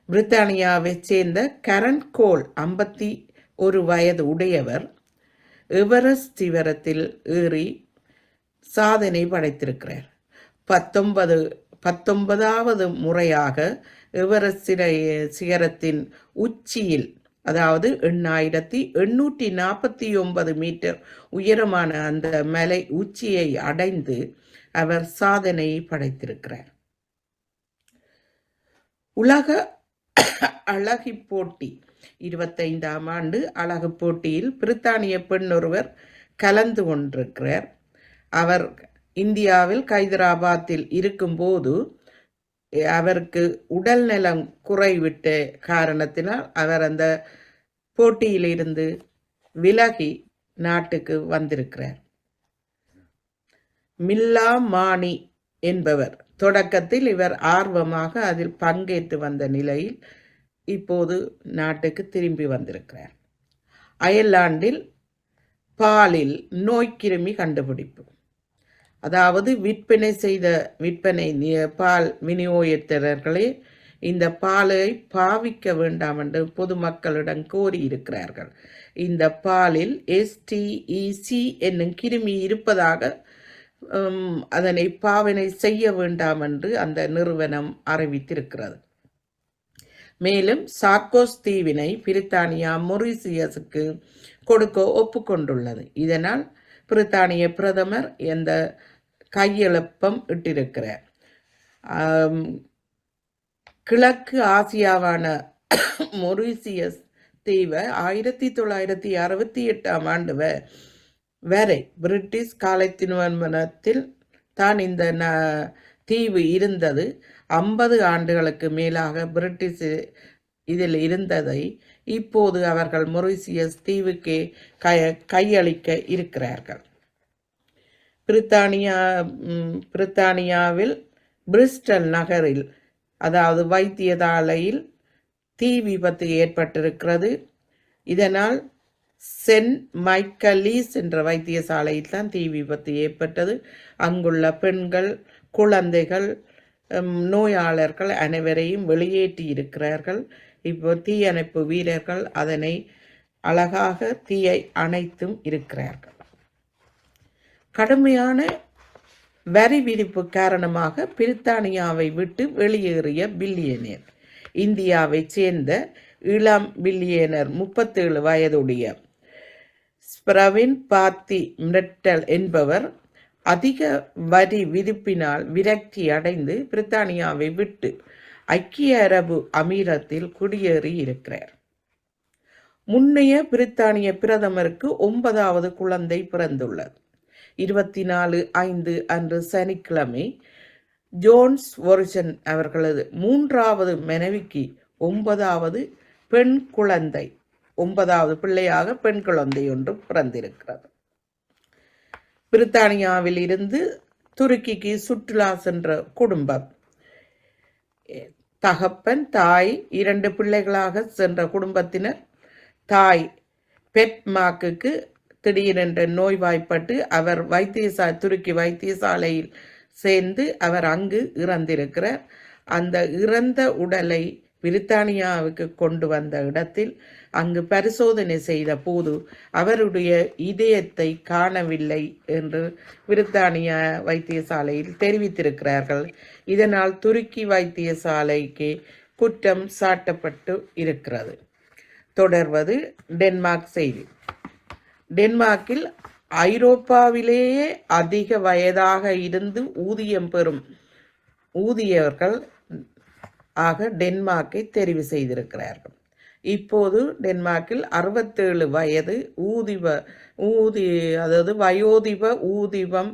பிரித்தானியாவை சேர்ந்த கரன் கோல் 51 வயது உடையவர் எவரெஸ்ட் சிகரத்தில் ஏறி சாதனை படைத்திருக்கிறார். 19வது முறையாக எவரெஸ்ட் சிகரத்தின் உச்சியில், அதாவது 8849 மீட்டர் உயரமான அந்த மலை உச்சியை அடைந்து அவர் சாதனையை படைத்திருக்கிறார். உலக அழகி போட்டி 25ஆம் ஆண்டு அழகு போட்டியில் பிரித்தானிய பெண் ஒருவர் கலந்து கொண்டிருக்கிறார். அவர் இந்தியாவில் ஹைதராபாத்தில் இருக்கும்போது அவருக்கு உடல் நலம் குறைவிட்ட காரணத்தினால் அவர் அந்த போட்டியிலிருந்து விலகி நாட்டுக்கு வந்திருக்கிறார். மில்லா மானி என்பவர் தொடக்கத்தில் இவர் ஆர்வமாக அதில் பங்கேற்று வந்த நிலையில் இப்போது நாட்டுக்கு திரும்பி வந்திருக்கிறார். அயர்லாந்தில் பாலில் நோய்க்கிருமி கண்டுபிடிப்பு, அதாவது விற்பனை பால் விநியோகத்தரர்களே இந்த பாலை பாவிக்க வேண்டாம் என்று பொதுமக்களிடம் கோரியிருக்கிறார்கள். இந்த பாலில் STEC என்னும் கிருமி இருப்பதாக அதனை பாவனை செய்ய வேண்டாம் என்று அந்த நிறுவனம் அறிவித்திருக்கிறது. மேலும் சார்கோஸ் தீவினை பிரித்தானியா மொரீசியஸுக்கு கொடுக்க ஒப்புக்கொண்டுள்ளது. இதனால் பிரித்தானிய பிரதமர் எந்த கையெழுப்பம் இட்டிருக்கிறார். கிழக்கு ஆசியாவான மொரீசியஸ் தீவை 1968 ஆண்டு வரை பிரிட்டிஷ் காலத்தினுவனத்தில் தான் இந்த தீவு இருந்தது. 50 ஆண்டுகளுக்கு மேலாக பிரிட்டிஷ் இதில் இருந்ததை இப்போது அவர்கள் மொரீசியஸ் தீவுக்கே கையளிக்க இருக்கிறார்கள். பிரித்தானியாவில் பிரிஸ்டல் நகரில், அதாவது வைத்தியசாலையில் தீ விபத்து ஏற்பட்டிருக்கிறது. இதனால் சென்ட் மைக்கேலீஸ் என்ற வைத்தியசாலையில் தான் தீ விபத்து ஏற்பட்டது. அங்குள்ள பெண்கள், குழந்தைகள், நோயாளர்கள் அனைவரையும் வெளியேற்றி இருக்கிறார்கள். இப்போ தீயணைப்பு வீரர்கள் அதனை அழகாக தீயை அணைத்தும் இருக்கிறார்கள். கடுமையான வரி விதிப்பு காரணமாக பிரித்தானியாவை விட்டு வெளியேறிய பில்லியனர், இந்தியாவைச் சேர்ந்த இளம் பில்லியனர் 37 வயதுடைய ஸ்பிரவின் பாத்தி மிரட்டல் என்பவர் அதிக வரி விதிப்பினால் விரக்தி அடைந்து பிரித்தானியாவை விட்டு ஐக்கிய அரபு அமீரத்தில் குடியேறி இருக்கிறார். முன்னைய பிரித்தானிய பிரதமருக்கு 9வது குழந்தை பிறந்துள்ளது. 24/5 அன்று சனிக்கிழமை ஜோன்ஸ் வொர்ஜன் அவர்களது 3வது மனைவிக்கு 9வது பெண் குழந்தை, 9வது பிள்ளையாக பெண் குழந்தை ஒன்று பிறந்திருக்கிறது. பிரித்தானியாவில் இருந்து துருக்கிக்கு சுற்றுலா சென்ற குடும்பம், தகப்பன், தாய், 2 பிள்ளைகளாக சென்ற குடும்பத்தினர், தாய் பெட்மார்க்குக்கு திடீரென்று நோய்வாய்ப்பட்டு அவர் துருக்கி வைத்தியசாலையில் சேர்ந்து அவர் அங்கு இறந்திருக்கிறார். அந்த இறந்த உடலை பிரித்தானியாவுக்கு கொண்டு வந்த இடத்தில் அங்கு பரிசோதனை செய்த போது அவருடைய இதயத்தை காணவில்லை என்று பிரித்தானியா வைத்தியசாலையில் தெரிவித்திருக்கிறார்கள். இதனால் துருக்கி வைத்தியசாலைக்கு குற்றம் சாட்டப்பட்டு இருக்கிறது. தொடர்வது டென்மார்க் செய்தி. டென்மார்க்கில் ஐரோப்பாவிலேயே அதிக வயதாக இருந்து ஊதியம் பெறும் ஊதியர்கள் ஆக டென்மார்க்கை தெரிவு செய்திருக்கிறார்கள். இப்போது டென்மார்க்கில் 67 வயது வயோதிப ஊதியம்